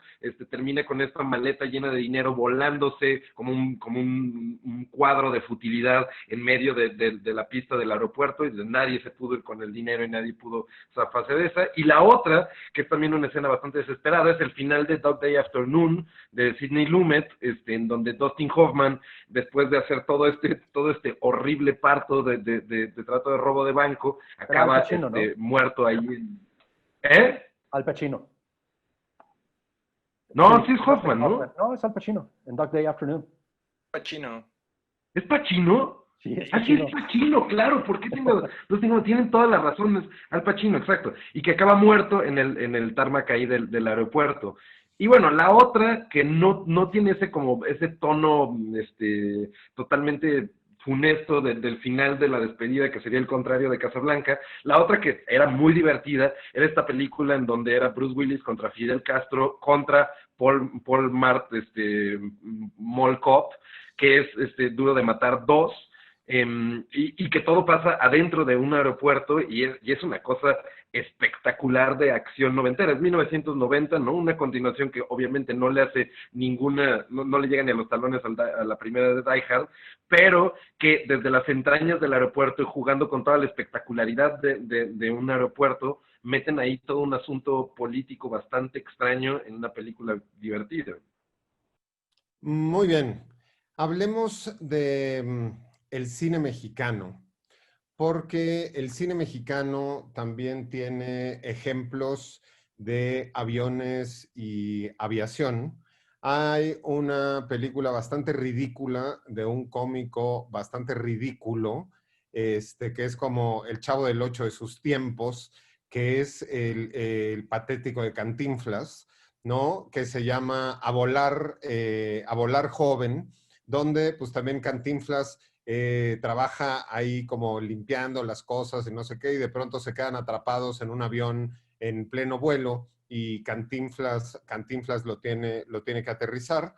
termina con esta maleta llena de dinero volándose como un cuadro de futilidad en medio de la pista del aeropuerto, y nadie se pudo ir con el dinero y nadie pudo zafarse de esa. Y la otra, que es también una escena bastante desesperada, es el final de Dog Day Afternoon de Sidney Lumet, en donde Dustin Hoffman, después de hacer todo este horrible parto de trato de robo de banco, acaba Al Pacino, ¿no? muerto ahí. Al Pacino. No, sí es Hoffman, ¿no? No, es Al Pacino, en Dog Day Afternoon. Pacino. ¿Es Pacino? Sí, es Ah, sí, Pacino. es Pacino, claro, ¿por qué tienen todas las razones? Al Pacino, exacto. Y que acaba muerto en el tarmac ahí del aeropuerto. Y bueno, la otra, que no tiene ese tono totalmente funesto del final de la despedida, que sería el contrario de Casablanca. La otra, que era muy divertida, era esta película en donde era Bruce Willis contra Fidel Castro, contra Paul Mall Cop, que es Duro de Matar 2, y que todo pasa adentro de un aeropuerto, y es una cosa espectacular de acción noventera. Es 1990, ¿no? Una continuación que obviamente no le hace no le llega ni a los talones a la primera de Die Hard, pero que desde las entrañas del aeropuerto y jugando con toda la espectacularidad de un aeropuerto, meten ahí todo un asunto político bastante extraño en una película divertida. Muy bien. Hablemos de el cine mexicano, porque el cine mexicano también tiene ejemplos de aviones y aviación. Hay una película bastante ridícula de un cómico bastante ridículo, que es como el Chavo del Ocho de sus tiempos, que es el patético de Cantinflas, ¿no? Que se llama A Volar Joven, donde pues también Cantinflas trabaja ahí como limpiando las cosas y no sé qué, y de pronto se quedan atrapados en un avión en pleno vuelo y Cantinflas lo tiene que aterrizar.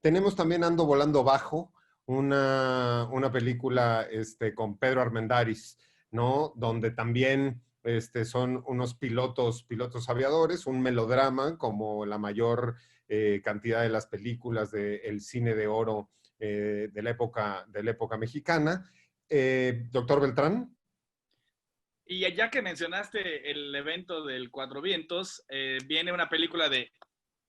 Tenemos también Ando Volando Bajo, una película con Pedro Armendáriz, ¿no? Donde también son unos pilotos aviadores, un melodrama como la mayor cantidad de las películas del cine de oro de la época mexicana. Doctor Beltrán. Y ya que mencionaste el evento del Cuatro Vientos, viene una película de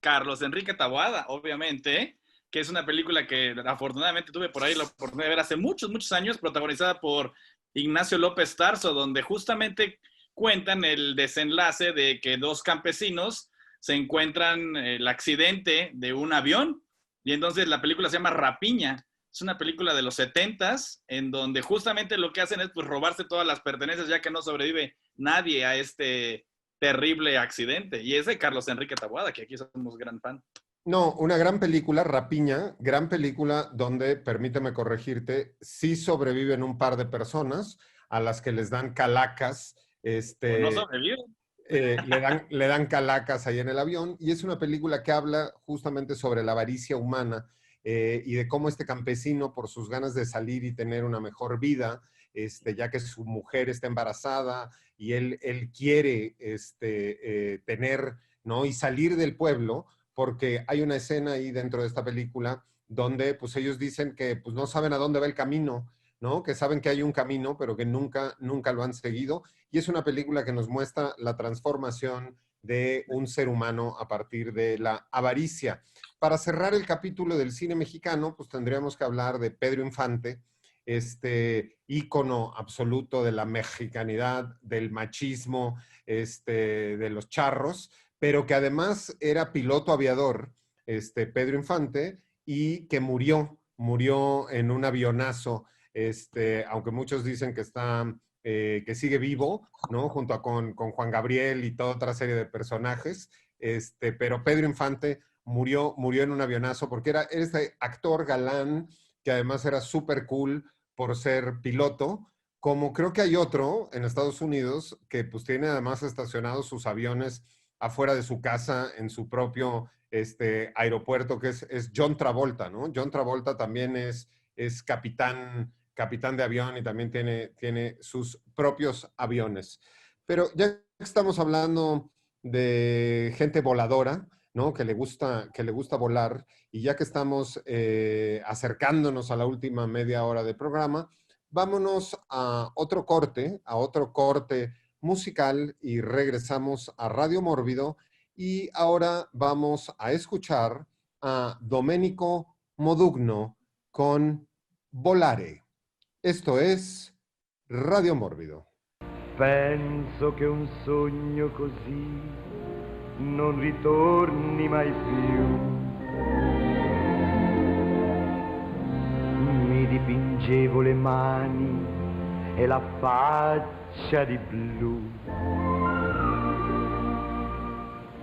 Carlos Enrique Taboada, obviamente, que es una película que afortunadamente tuve por ahí la oportunidad de ver hace muchos, muchos años, protagonizada por Ignacio López Tarso, donde justamente cuentan el desenlace de que dos campesinos se encuentran el accidente de un avión, y entonces la película se llama Rapiña. Es una película de los 70s, en donde justamente lo que hacen es pues robarse todas las pertenencias, ya que no sobrevive nadie a este terrible accidente. Y es de Carlos Enrique Taboada, que aquí somos gran fan. No, una gran película, Rapiña, gran película donde, permíteme corregirte, sí sobreviven un par de personas a las que les dan calacas. Pues no sobreviven. Le dan calacas ahí en el avión, y es una película que habla justamente sobre la avaricia humana y de cómo este campesino, por sus ganas de salir y tener una mejor vida, ya que su mujer está embarazada y él quiere tener, ¿no? Y salir del pueblo, porque hay una escena ahí dentro de esta película donde pues ellos dicen que pues no saben a dónde va el camino, ¿no? Que saben que hay un camino, pero que nunca lo han seguido. Y es una película que nos muestra la transformación de un ser humano a partir de la avaricia. Para cerrar el capítulo del cine mexicano, pues tendríamos que hablar de Pedro Infante, ícono absoluto de la mexicanidad, del machismo, de los charros, pero que además era piloto aviador, Pedro Infante, y que murió en un avionazo, aunque muchos dicen que que sigue vivo, ¿no? Junto con Juan Gabriel y toda otra serie de personajes, pero Pedro Infante murió en un avionazo porque era este actor galán que además era súper cool por ser piloto, como creo que hay otro en Estados Unidos que pues tiene además estacionados sus aviones afuera de su casa en su propio aeropuerto, que es John Travolta, ¿no? John Travolta también es capitán de avión y también tiene sus propios aviones. Pero ya que estamos hablando de gente voladora, ¿no? Que le gusta volar, y ya que estamos acercándonos a la última media hora del programa, vámonos a otro corte musical y regresamos a Radio Mórbido, y ahora vamos a escuchar a Domenico Modugno con Volare. Esto es Radio Mórbido. Penso che un sogno così non ritorni mai più. Mi dipingevo le mani e la faccia di blu.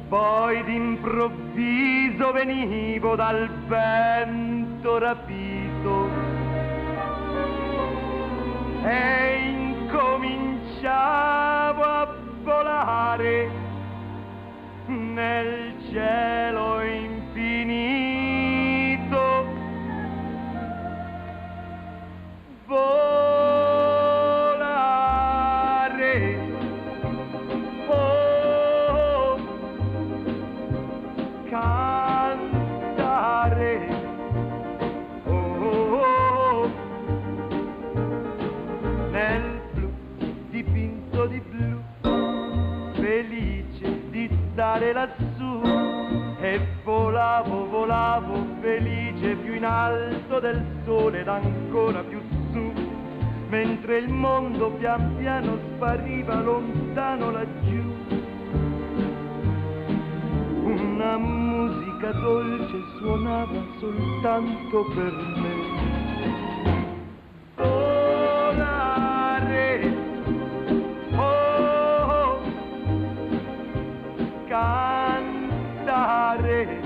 Poi d'improvviso venivo dal vento rapito e incominciavo a volare nel cielo infinito. Volare, oh, cantare, oh, nel blu dipinto di blu, felice di stare lassù, e volavo felice più in alto del sole ed ancora più su, mentre il mondo pian piano spariva lontano laggiù. Una musica dolce suonava soltanto per me. Volare, oh, cantare,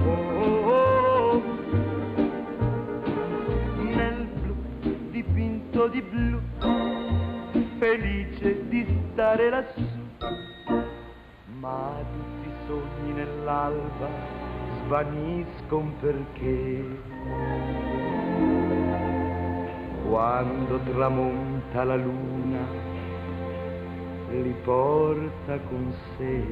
oh, nel blu dipinto di blu, felice di stare lassù. Ma tutti i sogni nell'alba svaniscono perché quando tramonta la luna li porta con sé.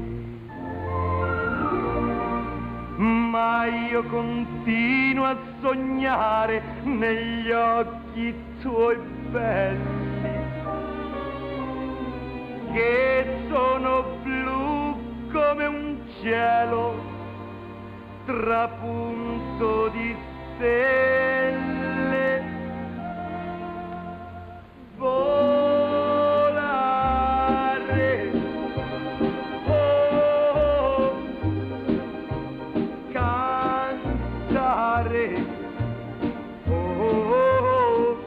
Ma io continuo a sognare negli occhi tuoi belli, che sono blu come un cielo trapunto di stelle. Volare, oh, cantare, oh,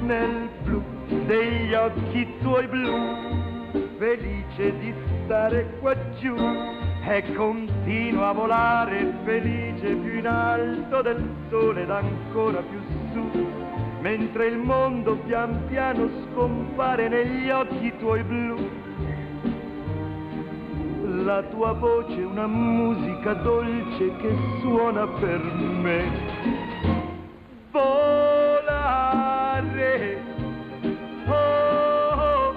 nel blu degli occhi tuoi blu, felice di stare qua giù, e continuo a volare felice più in alto del sole ed ancora più su, mentre il mondo pian piano scompare negli occhi tuoi blu. La tua voce è una musica dolce che suona per me. Volare, oh,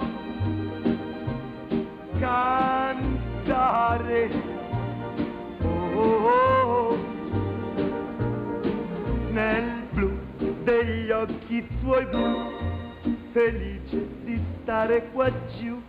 cantare, oh, nel blu degli occhi tuoi blu, felice di stare qua giù.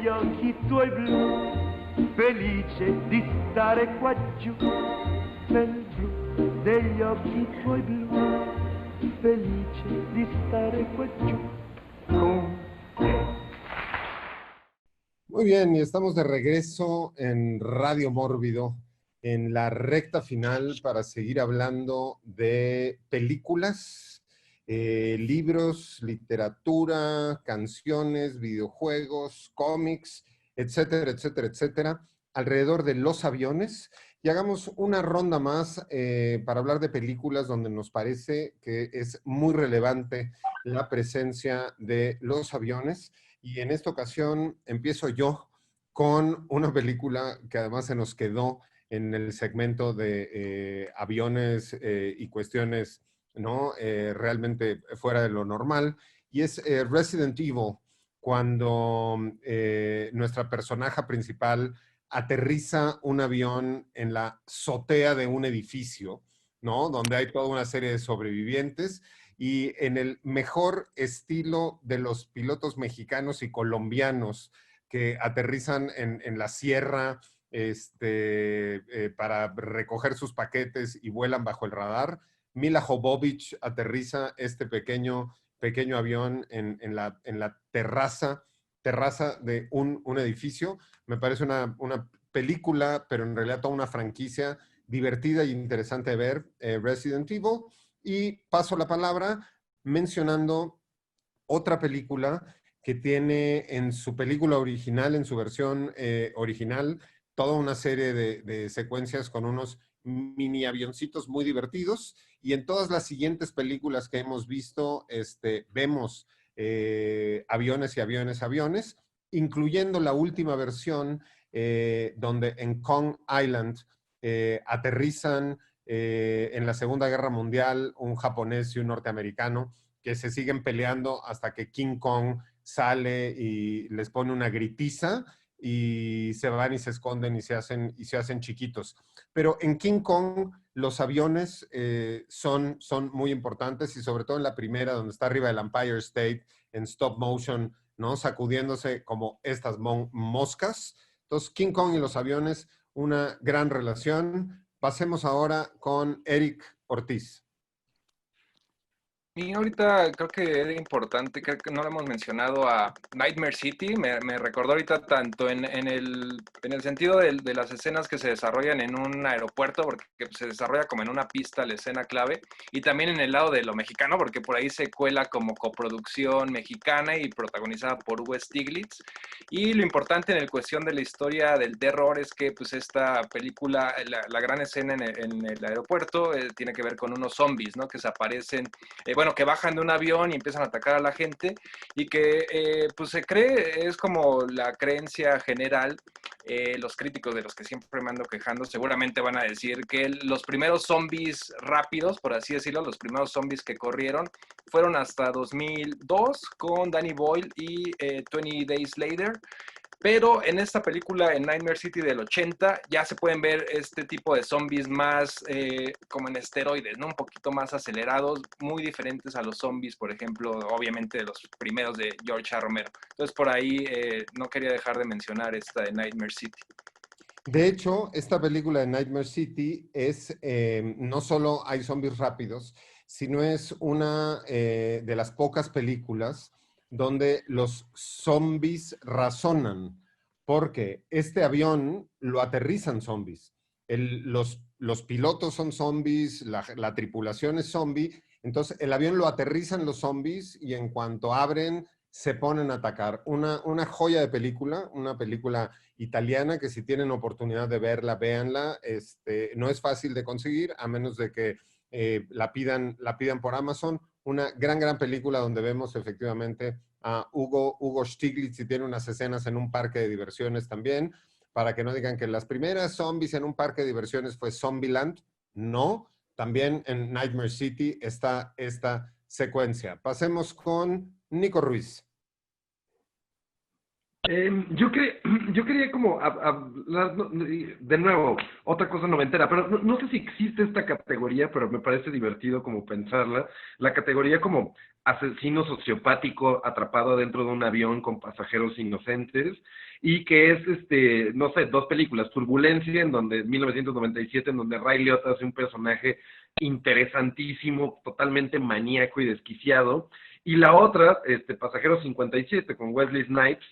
degli occhi tuoi blu, felice di stare qua giù, nel blu degli occhi tuoi blu, felice di stare qua giù con te. Muy bien, y estamos de regreso en Radio Mórbido, en la recta final para seguir hablando de películas, libros, literatura, canciones, videojuegos, cómics, etcétera, etcétera, etcétera, alrededor de los aviones. Y hagamos una ronda más para hablar de películas donde nos parece que es muy relevante la presencia de los aviones. Y en esta ocasión empiezo yo con una película que además se nos quedó en el segmento de aviones y cuestiones, ¿no? Realmente fuera de lo normal. Y es Resident Evil, cuando nuestra personaje principal aterriza un avión en la azotea de un edificio, ¿no? Donde hay toda una serie de sobrevivientes y en el mejor estilo de los pilotos mexicanos y colombianos que aterrizan en la sierra para recoger sus paquetes y vuelan bajo el radar. Mila Jovovich aterriza este pequeño avión en la terraza de un edificio. Me parece una película, pero en realidad toda una franquicia divertida y interesante de ver, Resident Evil. Y paso la palabra mencionando otra película que tiene en su película original, en su versión original, toda una serie de secuencias con unos mini avioncitos muy divertidos. Y en todas las siguientes películas que hemos visto, vemos aviones y aviones, incluyendo la última versión donde en Kong Island aterrizan en la Segunda Guerra Mundial un japonés y un norteamericano que se siguen peleando hasta que King Kong sale y les pone una gritiza y se van y se esconden y se hacen chiquitos. Pero en King Kong los aviones son muy importantes y sobre todo en la primera, donde está arriba del Empire State, en stop motion, ¿no? Sacudiéndose como estas moscas. Entonces, King Kong y los aviones, una gran relación. Pasemos ahora con Eric Ortiz. Y ahorita creo que era importante, creo que no lo hemos mencionado, a Nightmare City. Me recordó ahorita tanto en el sentido de las escenas que se desarrollan en un aeropuerto, porque se desarrolla como en una pista la escena clave, y también en el lado de lo mexicano, porque por ahí se cuela como coproducción mexicana y protagonizada por Hugo Stiglitz. Y lo importante en el cuestión de la historia del terror es que pues esta película, la gran escena en el aeropuerto tiene que ver con unos zombies, ¿no? Que se aparecen, que bajan de un avión y empiezan a atacar a la gente, y que pues se cree, es como la creencia general, los críticos de los que siempre me ando quejando seguramente van a decir que los primeros zombies rápidos, por así decirlo, los primeros zombies que corrieron fueron hasta 2002 con Danny Boyle y 20 Days Later. Pero en esta película, en Nightmare City del 80, ya se pueden ver este tipo de zombies más como en esteroides, ¿no? Un poquito más acelerados, muy diferentes a los zombies, por ejemplo, obviamente de los primeros de George A. Romero. Entonces, por ahí no quería dejar de mencionar esta de Nightmare City. De hecho, esta película de Nightmare City es, no solo hay zombies rápidos, sino es una de las pocas películas donde los zombies razonan, porque este avión lo aterrizan zombies. Los pilotos son zombies, la tripulación es zombie, entonces el avión lo aterrizan los zombies y en cuanto abren se ponen a atacar. Una joya de película, una película italiana que si tienen oportunidad de verla, véanla. No es fácil de conseguir, a menos de que la pidan por Amazon. Una gran película donde vemos efectivamente a Hugo Stiglitz, y tiene unas escenas en un parque de diversiones también, para que no digan que las primeras zombies en un parque de diversiones fue Zombieland. No, también en Nightmare City está esta secuencia. Pasemos con Nico Ruiz. Yo quería como hablar, de nuevo, otra cosa noventera, pero no sé si existe esta categoría, pero me parece divertido como pensarla, la categoría como asesino sociopático atrapado dentro de un avión con pasajeros inocentes, y que es, no sé, dos películas, Turbulencia, en donde, 1997, en donde Ray Liotta hace un personaje interesantísimo, totalmente maníaco y desquiciado, y la otra, Pasajero 57, con Wesley Snipes,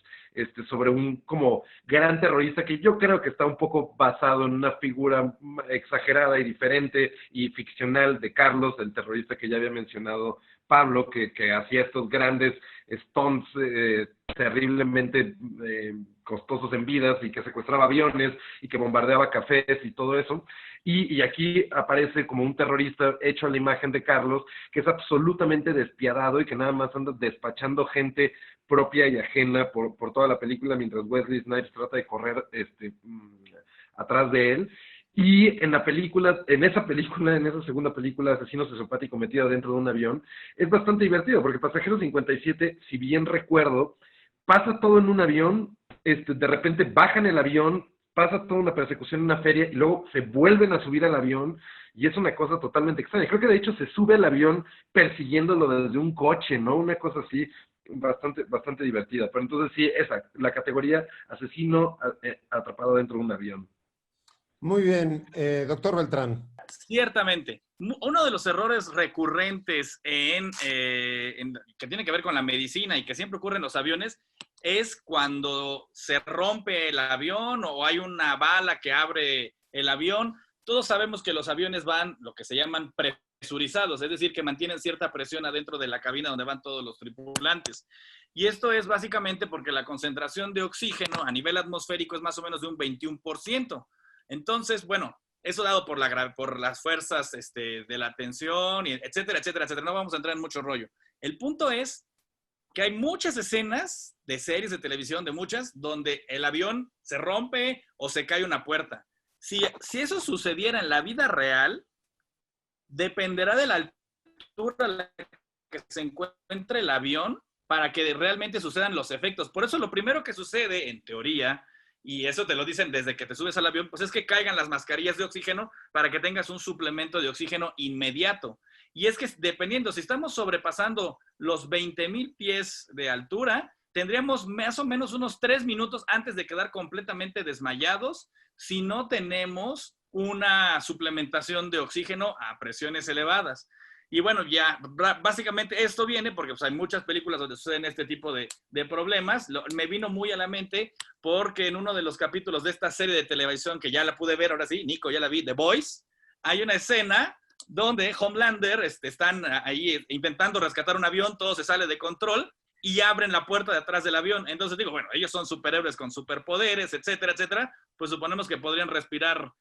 sobre un como gran terrorista que yo creo que está un poco basado en una figura exagerada y diferente y ficcional de Carlos, el terrorista que ya había mencionado Pablo, que hacía estos grandes stunts terriblemente costosos en vidas y que secuestraba aviones y que bombardeaba cafés y todo eso. Y aquí aparece como un terrorista hecho a la imagen de Carlos, que es absolutamente despiadado y que nada más anda despachando gente propia y ajena por toda la película, mientras Wesley Snipes trata de correr atrás de él. Y en esa segunda película, Asesino Sociopático metido dentro de un avión, es bastante divertido, porque Pasajero 57, si bien recuerdo, pasa todo en un avión, de repente bajan el avión, pasa toda una persecución en una feria, y luego se vuelven a subir al avión, y es una cosa totalmente extraña. Creo que de hecho se sube al avión persiguiéndolo desde un coche, ¿no? Una cosa así, bastante divertida. Pero entonces sí, la categoría asesino atrapado dentro de un avión. Muy bien, doctor Beltrán. Ciertamente. Uno de los errores recurrentes que tiene que ver con la medicina y que siempre ocurre en los aviones es cuando se rompe el avión o hay una bala que abre el avión. Todos sabemos que los aviones van lo que se llaman presurizados, es decir, que mantienen cierta presión adentro de la cabina donde van todos los tripulantes. Y esto es básicamente porque la concentración de oxígeno a nivel atmosférico es más o menos de un 21%. Entonces, bueno, eso dado por las fuerzas de la tensión, etcétera, etcétera, etcétera. No vamos a entrar en mucho rollo. El punto es que hay muchas escenas de series de televisión, de muchas, donde el avión se rompe o se cae una puerta. Si eso sucediera en la vida real, dependerá de la altura a la que se encuentre el avión para que realmente sucedan los efectos. Por eso lo primero que sucede, en teoría, y eso te lo dicen desde que te subes al avión, pues es que caigan las mascarillas de oxígeno para que tengas un suplemento de oxígeno inmediato. Y es que dependiendo, si estamos sobrepasando los 20,000 pies de altura, tendríamos más o menos unos 3 minutos antes de quedar completamente desmayados si no tenemos una suplementación de oxígeno a presiones elevadas. Y bueno, ya básicamente esto viene porque pues, hay muchas películas donde suceden este tipo de problemas. Me vino muy a la mente porque en uno de los capítulos de esta serie de televisión, que ya la pude ver ahora sí, Nico, ya la vi, The Boys, hay una escena donde Homelander están ahí intentando rescatar un avión, todo se sale de control y abren la puerta de atrás del avión. Entonces digo, bueno, ellos son superhéroes con superpoderes, etcétera, etcétera, pues suponemos que podrían respirar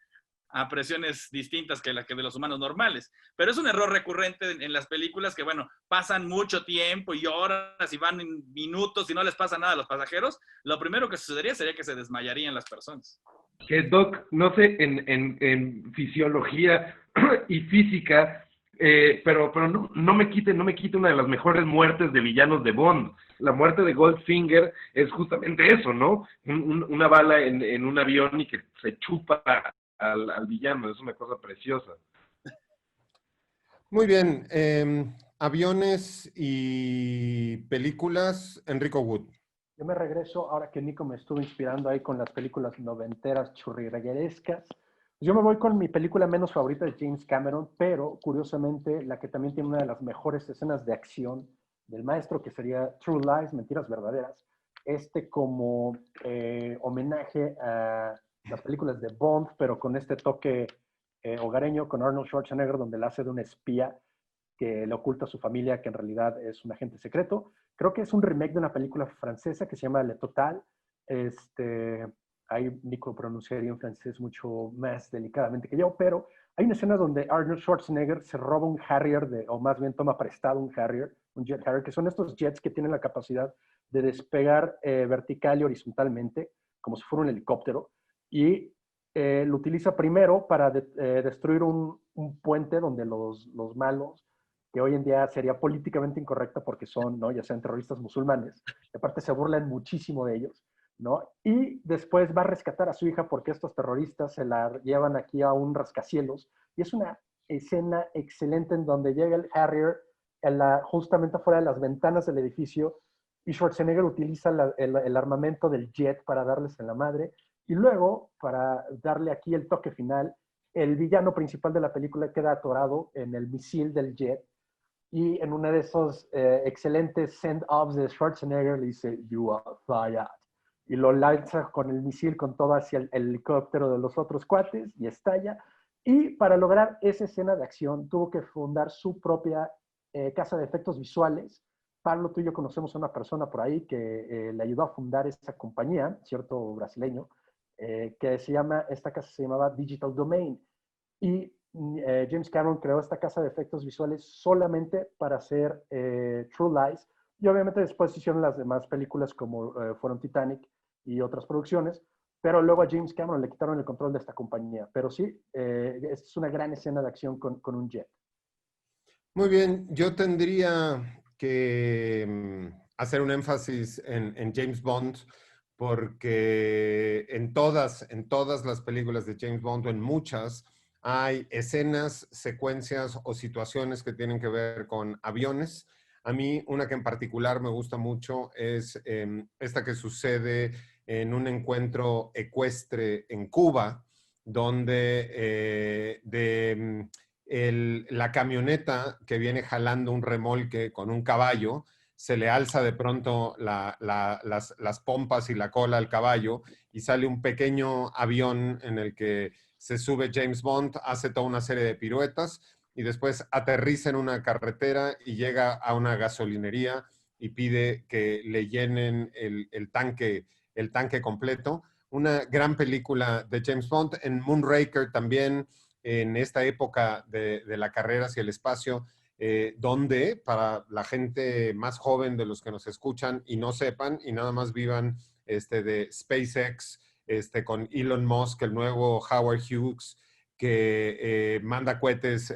a presiones distintas que las que de los humanos normales. Pero es un error recurrente en las películas que, bueno, pasan mucho tiempo y horas y van en minutos y no les pasa nada a los pasajeros. Lo primero que sucedería sería que se desmayarían las personas. Que Doc, no sé, en fisiología y física, pero no me quite una de las mejores muertes de villanos de Bond. La muerte de Goldfinger es justamente eso, ¿no? Una bala en un avión y que se chupa al villano, es una cosa preciosa. Muy bien, aviones y películas, Enrico Wood. Yo me regreso, ahora que Nico me estuvo inspirando ahí con las películas noventeras churrirreguerescas. Yo me voy con mi película menos favorita de James Cameron, pero curiosamente la que también tiene una de las mejores escenas de acción del maestro, que sería True Lies, Mentiras Verdaderas. Como homenaje a las películas de Bond, pero con este toque hogareño, con Arnold Schwarzenegger, donde le hace de un espía que le oculta a su familia, que en realidad es un agente secreto. Creo que es un remake de una película francesa que se llama Le Total. Ahí Nico pronunciaría en francés mucho más delicadamente que yo, pero hay una escena donde Arnold Schwarzenegger se roba un Harrier, o más bien toma prestado un Harrier, un Jet Harrier, que son estos jets que tienen la capacidad de despegar vertical y horizontalmente, como si fuera un helicóptero, y lo utiliza primero para destruir un puente donde los malos, que hoy en día sería políticamente incorrecta porque son, ¿no?, ya sean terroristas musulmanes, y aparte se burlan muchísimo de ellos, ¿no? Y después va a rescatar a su hija porque estos terroristas se la llevan aquí a un rascacielos. Y es una escena excelente en donde llega el Harrier justamente afuera de las ventanas del edificio y Schwarzenegger utiliza el armamento del jet para darles en la madre. Y luego, para darle aquí el toque final, el villano principal de la película queda atorado en el misil del jet y en una de esos excelentes send-offs de Schwarzenegger le dice, "You are fired", y lo lanza con el misil con todo hacia el helicóptero de los otros cuates y estalla. Y para lograr esa escena de acción tuvo que fundar su propia casa de efectos visuales. Pablo, tú y yo conocemos a una persona por ahí que le ayudó a fundar esa compañía, cierto brasileño, esta casa se llamaba Digital Domain. Y James Cameron creó esta casa de efectos visuales solamente para hacer True Lies. Y obviamente después hicieron las demás películas como fueron Titanic y otras producciones. Pero luego a James Cameron le quitaron el control de esta compañía. Pero sí, es una gran escena de acción con un jet. Muy bien, yo tendría que hacer un énfasis en James Bond, porque en todas las películas de James Bond, o en muchas, hay escenas, secuencias o situaciones que tienen que ver con aviones. A mí, una que en particular me gusta mucho es esta que sucede en un encuentro ecuestre en Cuba, donde la camioneta que viene jalando un remolque con un caballo, se le alza de pronto las pompas y la cola al caballo y sale un pequeño avión en el que se sube James Bond, hace toda una serie de piruetas y después aterriza en una carretera y llega a una gasolinería y pide que le llenen el tanque completo. Una gran película de James Bond. En Moonraker también, en esta época de la carrera hacia el espacio, donde para la gente más joven de los que nos escuchan y no sepan y nada más vivan de SpaceX, con Elon Musk, el nuevo Howard Hughes, que manda cohetes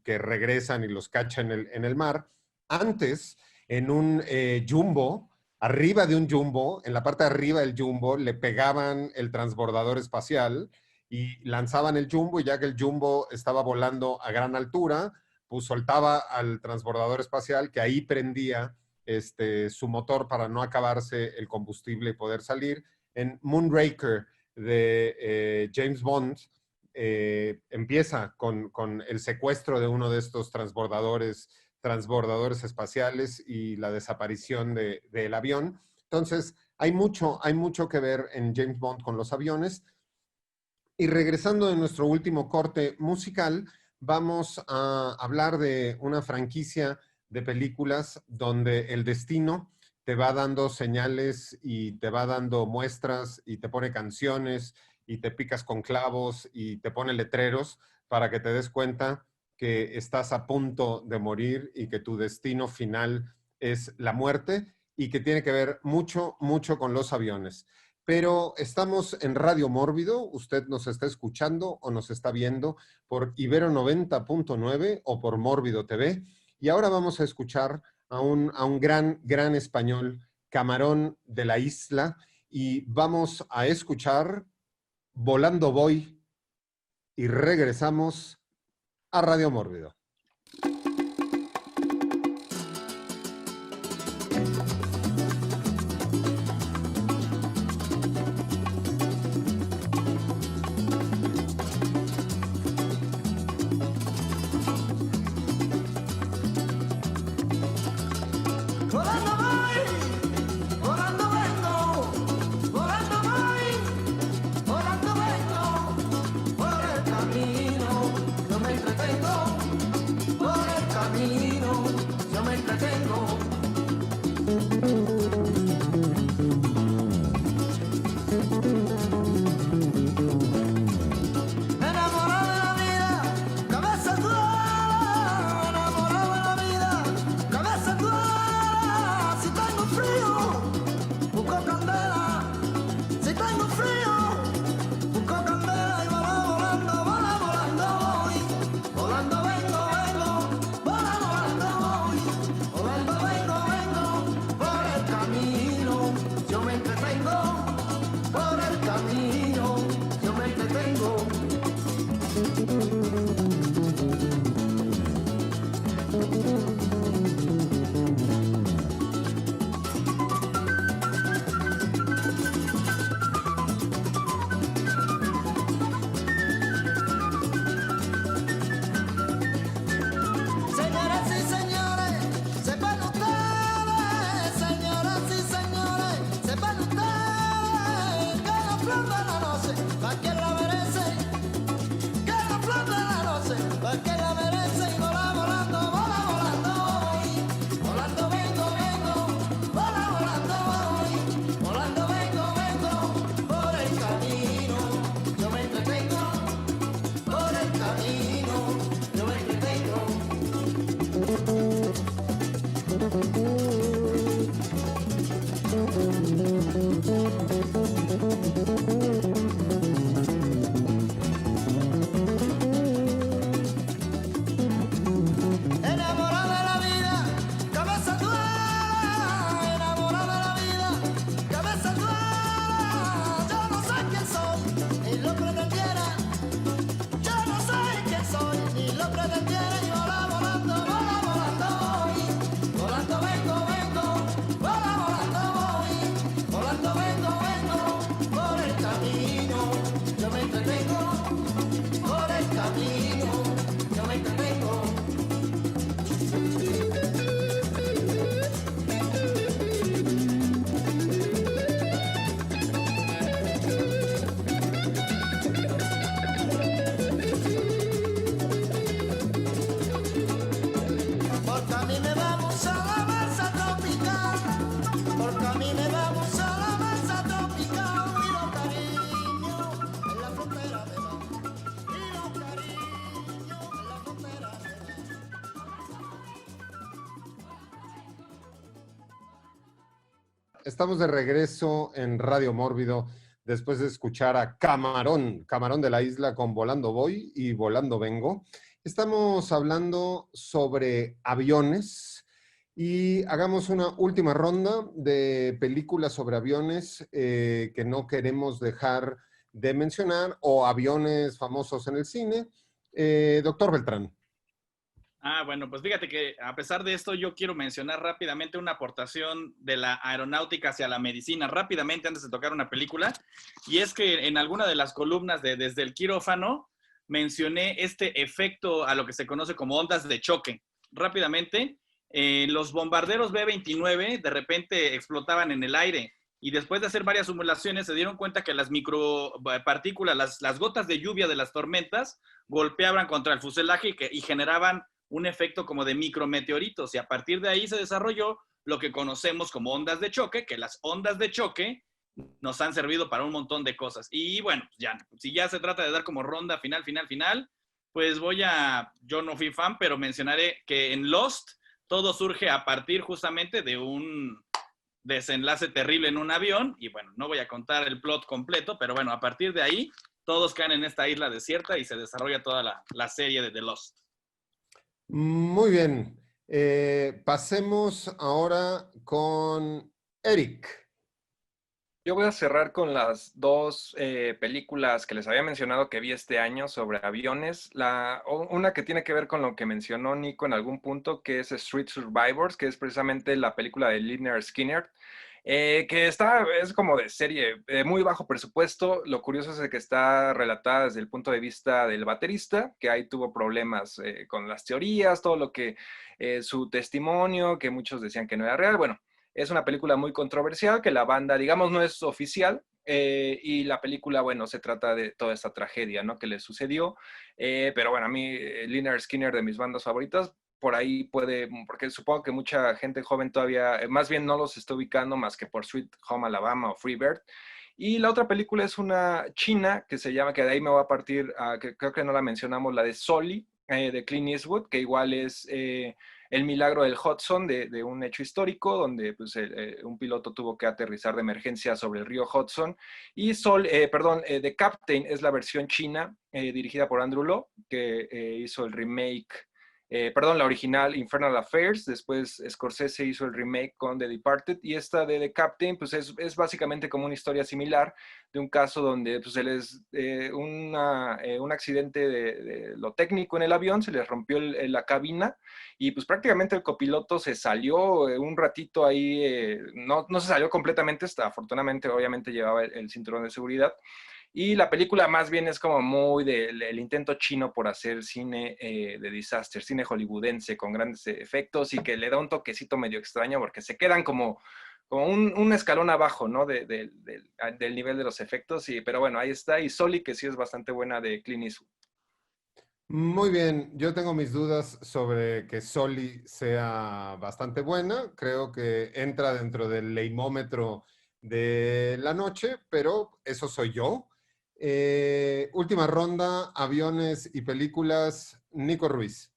que regresan y los cachan en el mar. Antes, en un jumbo, arriba de un jumbo, en la parte de arriba del jumbo, le pegaban el transbordador espacial y lanzaban el jumbo, y ya que el jumbo estaba volando a gran altura, pues soltaba al transbordador espacial, que ahí prendía su motor para no acabarse el combustible y poder salir. En Moonraker de James Bond, empieza con el secuestro de uno de estos transbordadores espaciales y la desaparición del avión. Entonces, hay mucho que ver en James Bond con los aviones. Y regresando de nuestro último corte musical, vamos a hablar de una franquicia de películas donde el destino te va dando señales y te va dando muestras y te pone canciones y te picas con clavos y te pone letreros para que te des cuenta que estás a punto de morir y que tu destino final es la muerte y que tiene que ver mucho con los aviones. Pero estamos en Radio Mórbido, usted nos está escuchando o nos está viendo por Ibero 90.9 o por Mórbido TV, y ahora vamos a escuchar a un gran español, Camarón de la Isla, y vamos a escuchar Volando Voy, y regresamos a Radio Mórbido. Volando vengo, Enamorada de la vida, cabeza dura, enamorada de la vida, cabeza dura. Yo no sé quién soy, ni lo pretendiera. Yo no sé quién soy, ni lo pretendiera. Y volando voy. Volando vengo, volando vengo por el camino. Yo me entretengo por el camino. Yo me entretengo. Por camino vamos a la masa tropical. Por camino vamos a la masa tropical. Y los cariños en la frontera me van. Y los cariños en la frontera me van. Estamos de regreso en Radio Mórbido después de escuchar a Camarón de la Isla con Volando Voy y Volando Vengo. Estamos hablando sobre aviones y hagamos una última ronda de películas sobre aviones que no queremos dejar de mencionar o aviones famosos en el cine. Doctor Beltrán. Bueno, pues fíjate que a pesar de esto yo quiero mencionar rápidamente una aportación de la aeronáutica hacia la medicina, rápidamente antes de tocar una película, y es que en alguna de las columnas de Desde el Quirófano mencioné este efecto a lo que se conoce como ondas de choque. Rápidamente, los bombarderos B-29 de repente explotaban en el aire y después de hacer varias simulaciones se dieron cuenta que las micropartículas, las gotas de lluvia de las tormentas golpeaban contra el fuselaje y generaban un efecto como de micrometeoritos, y a partir de ahí se desarrolló lo que conocemos como ondas de choque, que las ondas de choque nos han servido para un montón de cosas. Y bueno, ya, si ya se trata de dar como ronda final, pues yo no fui fan, pero mencionaré que en Lost todo surge a partir justamente de un desenlace terrible en un avión, y bueno, no voy a contar el plot completo, pero bueno, a partir de ahí todos caen en esta isla desierta y se desarrolla toda la serie de The Lost. Muy bien. Pasemos ahora con Eric. Yo voy a cerrar con las dos películas que les había mencionado que vi este año sobre aviones. Una que tiene que ver con lo que mencionó Nico en algún punto, que es Street Survivors, que es precisamente la película de Lynyrd Skynyrd, que es como de serie muy bajo presupuesto. Lo curioso es que está relatada desde el punto de vista del baterista, que ahí tuvo problemas con las teorías, todo lo que su testimonio, que muchos decían que no era real. Bueno, es una película muy controversial, que la banda, digamos, no es oficial, y la película, bueno, se trata de toda esta tragedia, ¿no?, que le sucedió. Pero bueno, a mí, Lynyrd Skynyrd, de mis bandas favoritas, por ahí porque supongo que mucha gente joven todavía, más bien no los está ubicando más que por Sweet Home Alabama o Freebird. Y la otra película es una china que se llama, que de ahí me voy a partir, que creo que no la mencionamos, la de Sully, de Clint Eastwood, que igual es el milagro del Hudson, de un hecho histórico, donde pues, un piloto tuvo que aterrizar de emergencia sobre el río Hudson. Y The Captain es la versión china, dirigida por Andrew Lo, que hizo el remake, la original Infernal Affairs. Después Scorsese hizo el remake con The Departed, y esta de The Captain pues es básicamente como una historia similar de un caso donde pues un accidente de lo técnico en el avión, se les rompió la cabina y pues prácticamente el copiloto se salió un ratito ahí, no se salió completamente, afortunadamente obviamente llevaba el cinturón de seguridad. Y la película más bien es como muy del intento chino por hacer cine de disaster, cine hollywoodense con grandes efectos, y que le da un toquecito medio extraño porque se quedan como un escalón abajo, ¿no?, del nivel de los efectos. Pero bueno, ahí está. Y Sully, que sí es bastante buena, de Clint Eastwood. Muy bien, yo tengo mis dudas sobre que Sully sea bastante buena. Creo que entra dentro del leimómetro de la noche, pero eso soy yo. Última ronda, aviones y películas. Nico Ruiz.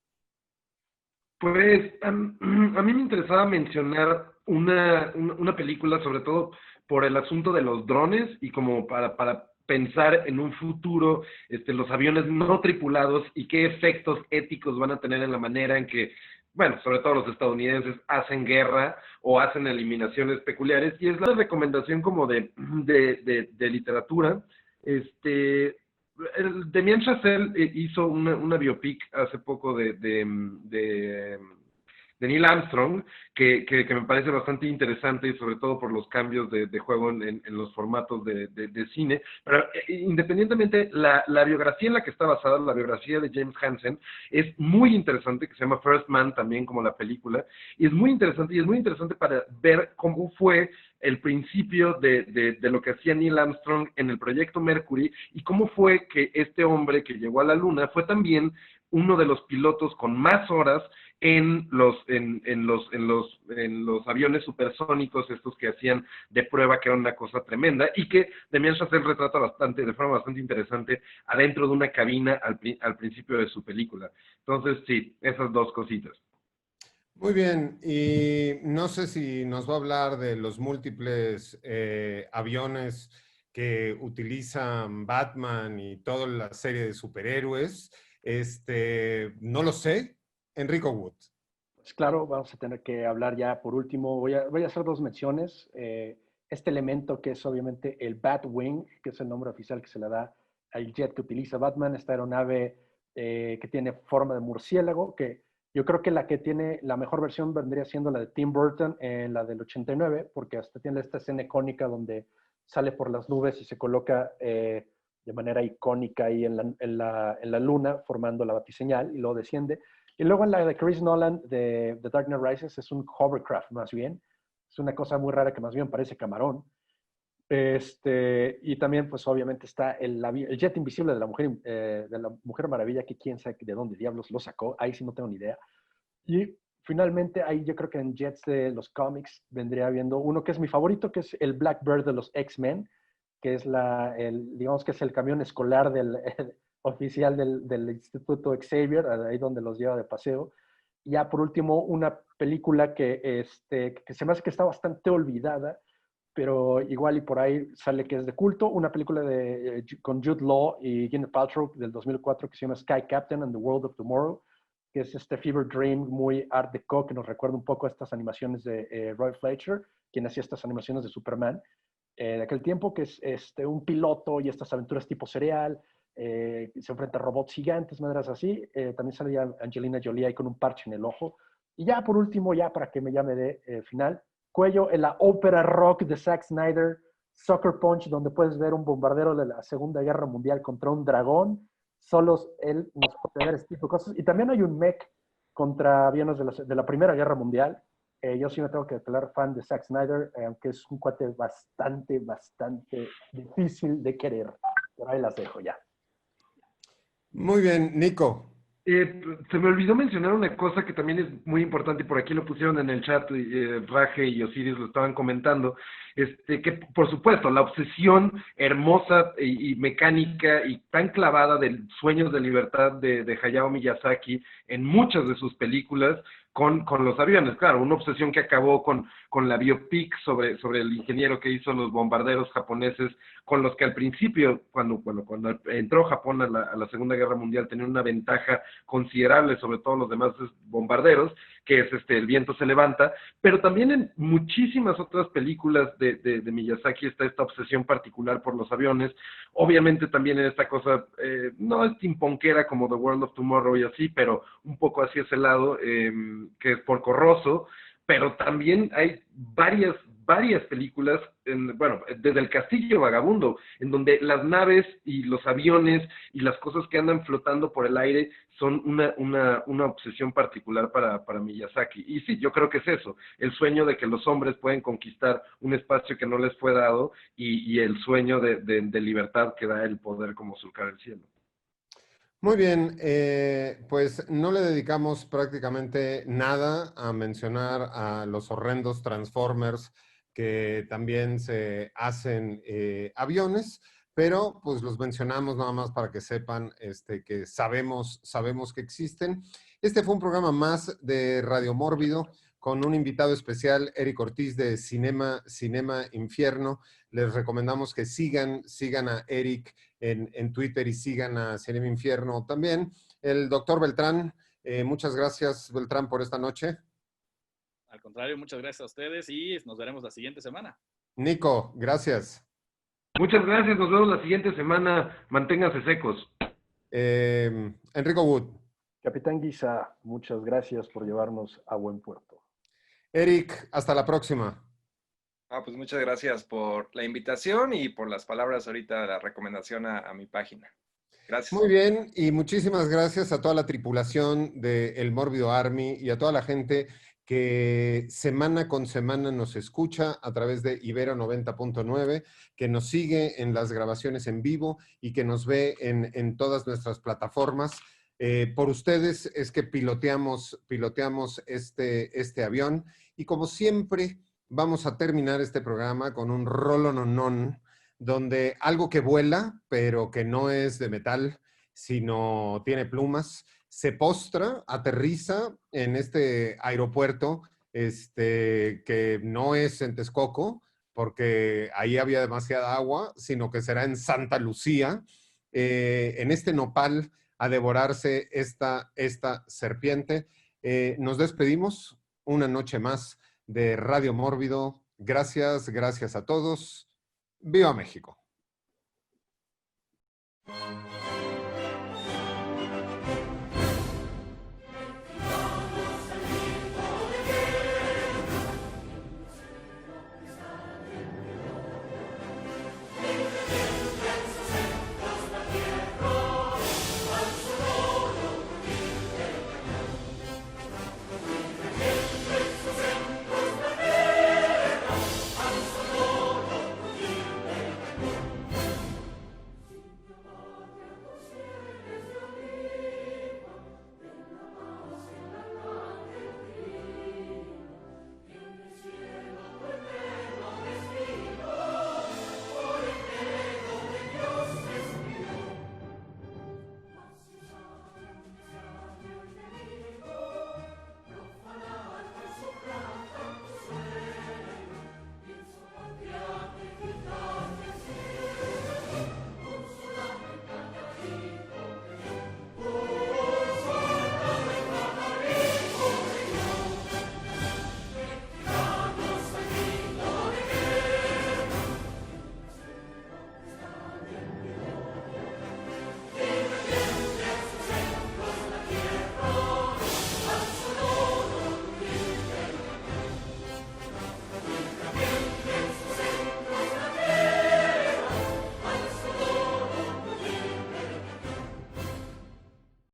Pues a mí me interesaba mencionar una película, sobre todo por el asunto de los drones y como para pensar en un futuro, los aviones no tripulados y qué efectos éticos van a tener en la manera en que, bueno, sobre todo los estadounidenses hacen guerra o hacen eliminaciones peculiares. Y es la recomendación como de literatura. Damien Chazelle hizo una biopic hace poco de Neil Armstrong, que me parece bastante interesante y sobre todo por los cambios de juego en los formatos de cine. Pero independientemente, la biografía en la que está basada, la biografía de James Hansen, es muy interesante, que se llama First Man también como la película, y es muy interesante para ver cómo fue el principio de lo que hacía Neil Armstrong en el proyecto Mercury y cómo fue que este hombre que llegó a la Luna fue también uno de los pilotos con más horas en los aviones supersónicos, estos que hacían de prueba, que era una cosa tremenda, y que Damien Chazelle retrata de forma bastante interesante adentro de una cabina al principio de su película. Entonces, sí, esas dos cositas. Muy bien, y no sé si nos va a hablar de los múltiples aviones que utilizan Batman y toda la serie de superhéroes. No lo sé. Enrico Wood. Pues claro, vamos a tener que hablar ya por último. Voy a hacer dos menciones. Este elemento que es obviamente el Batwing, que es el nombre oficial que se le da al jet que utiliza Batman, esta aeronave que tiene forma de murciélago, que yo creo que la que tiene la mejor versión vendría siendo la de Tim Burton, la del 89, porque hasta tiene esta escena icónica donde sale por las nubes y se coloca de manera icónica ahí en la luna, formando la batiseñal, y luego desciende. Y luego en la de Chris Nolan, de The Dark Knight Rises, es un hovercraft más bien. Es una cosa muy rara que más bien parece camarón. Y también, pues obviamente está el jet invisible de la Mujer Maravilla, que quién sabe de dónde diablos lo sacó. Ahí sí no tengo ni idea. Y finalmente, ahí yo creo que en jets de los cómics vendría viendo uno que es mi favorito, que es el Blackbird de los X-Men, que es digamos que es el camión escolar oficial del Instituto Xavier, ahí donde los lleva de paseo. Y ya por último, una película que se me hace que está bastante olvidada, pero igual y por ahí sale que es de culto, una película con Jude Law y Gwyneth Paltrow del 2004 que se llama Sky Captain and the World of Tomorrow, que es este fever dream muy art deco que nos recuerda un poco a estas animaciones de Roy Fletcher, quien hacía estas animaciones de Superman de aquel tiempo, que es un piloto y estas aventuras tipo serial, se enfrenta a robots gigantes, maneras así. También salía Angelina Jolie ahí con un parche en el ojo. Y ya por último, ya para que me llame de final, cuello en la ópera rock de Zack Snyder, Sucker Punch, donde puedes ver un bombardero de la Segunda Guerra Mundial contra un dragón. Solos él nos puede ver este tipo de cosas. Y también hay un mech contra aviones de la Primera Guerra Mundial. Yo sí me tengo que declarar fan de Zack Snyder, aunque es un cuate bastante difícil de querer. Pero ahí las dejo ya. Muy bien, Nico. Se me olvidó mencionar una cosa que también es muy importante y por aquí lo pusieron en el chat, Raje y Osiris lo estaban comentando, que por supuesto la obsesión hermosa y mecánica y tan clavada del Sueños de Libertad de Hayao Miyazaki en muchas de sus películas con los aviones, claro, una obsesión que acabó con la biopic sobre el ingeniero que hizo los bombarderos japoneses, con los que al principio, cuando entró Japón a la Segunda Guerra Mundial, tenía una ventaja considerable sobre todos los demás bombarderos, que es El viento se levanta, pero también en muchísimas otras películas de Miyazaki está esta obsesión particular por los aviones, obviamente también en esta cosa, no es steampunkera como The World of Tomorrow y así, pero un poco hacia ese lado, que es por Corroso, pero también hay varias películas, desde El Castillo Vagabundo, en donde las naves y los aviones y las cosas que andan flotando por el aire son una obsesión particular para Miyazaki. Y sí, yo creo que es eso, el sueño de que los hombres pueden conquistar un espacio que no les fue dado y el sueño de libertad que da el poder como surcar el cielo. Muy bien, pues no le dedicamos prácticamente nada a mencionar a los horrendos Transformers que también se hacen aviones, pero pues los mencionamos nada más para que sepan que sabemos que existen. Este fue un programa más de Radio Mórbido con un invitado especial, Eric Ortiz de Cinema Infierno. Les recomendamos que sigan a Eric en Twitter y sigan a Cinema Infierno también. El doctor Beltrán, muchas gracias, Beltrán, por esta noche. Al contrario, muchas gracias a ustedes y nos veremos la siguiente semana. Nico, gracias. Muchas gracias, nos vemos la siguiente semana. Manténganse secos. Enrico Wood. Capitán Guisa, muchas gracias por llevarnos a buen puerto. Eric, hasta la próxima. Pues muchas gracias por la invitación y por las palabras ahorita, la recomendación a mi página. Gracias. Muy bien, y muchísimas gracias a toda la tripulación de El Mórbido Army y a toda la gente que semana con semana nos escucha a través de Ibero 90.9, que nos sigue en las grabaciones en vivo y que nos ve en todas nuestras plataformas. Por ustedes es que piloteamos este avión, y como siempre vamos a terminar este programa con un rolononón, donde algo que vuela, pero que no es de metal, sino tiene plumas, se postra, aterriza en este aeropuerto, que no es en Texcoco, porque ahí había demasiada agua, sino que será en Santa Lucía, en este nopal, a devorarse esta serpiente. Nos despedimos una noche más de Radio Mórbido. Gracias a todos. ¡Viva México!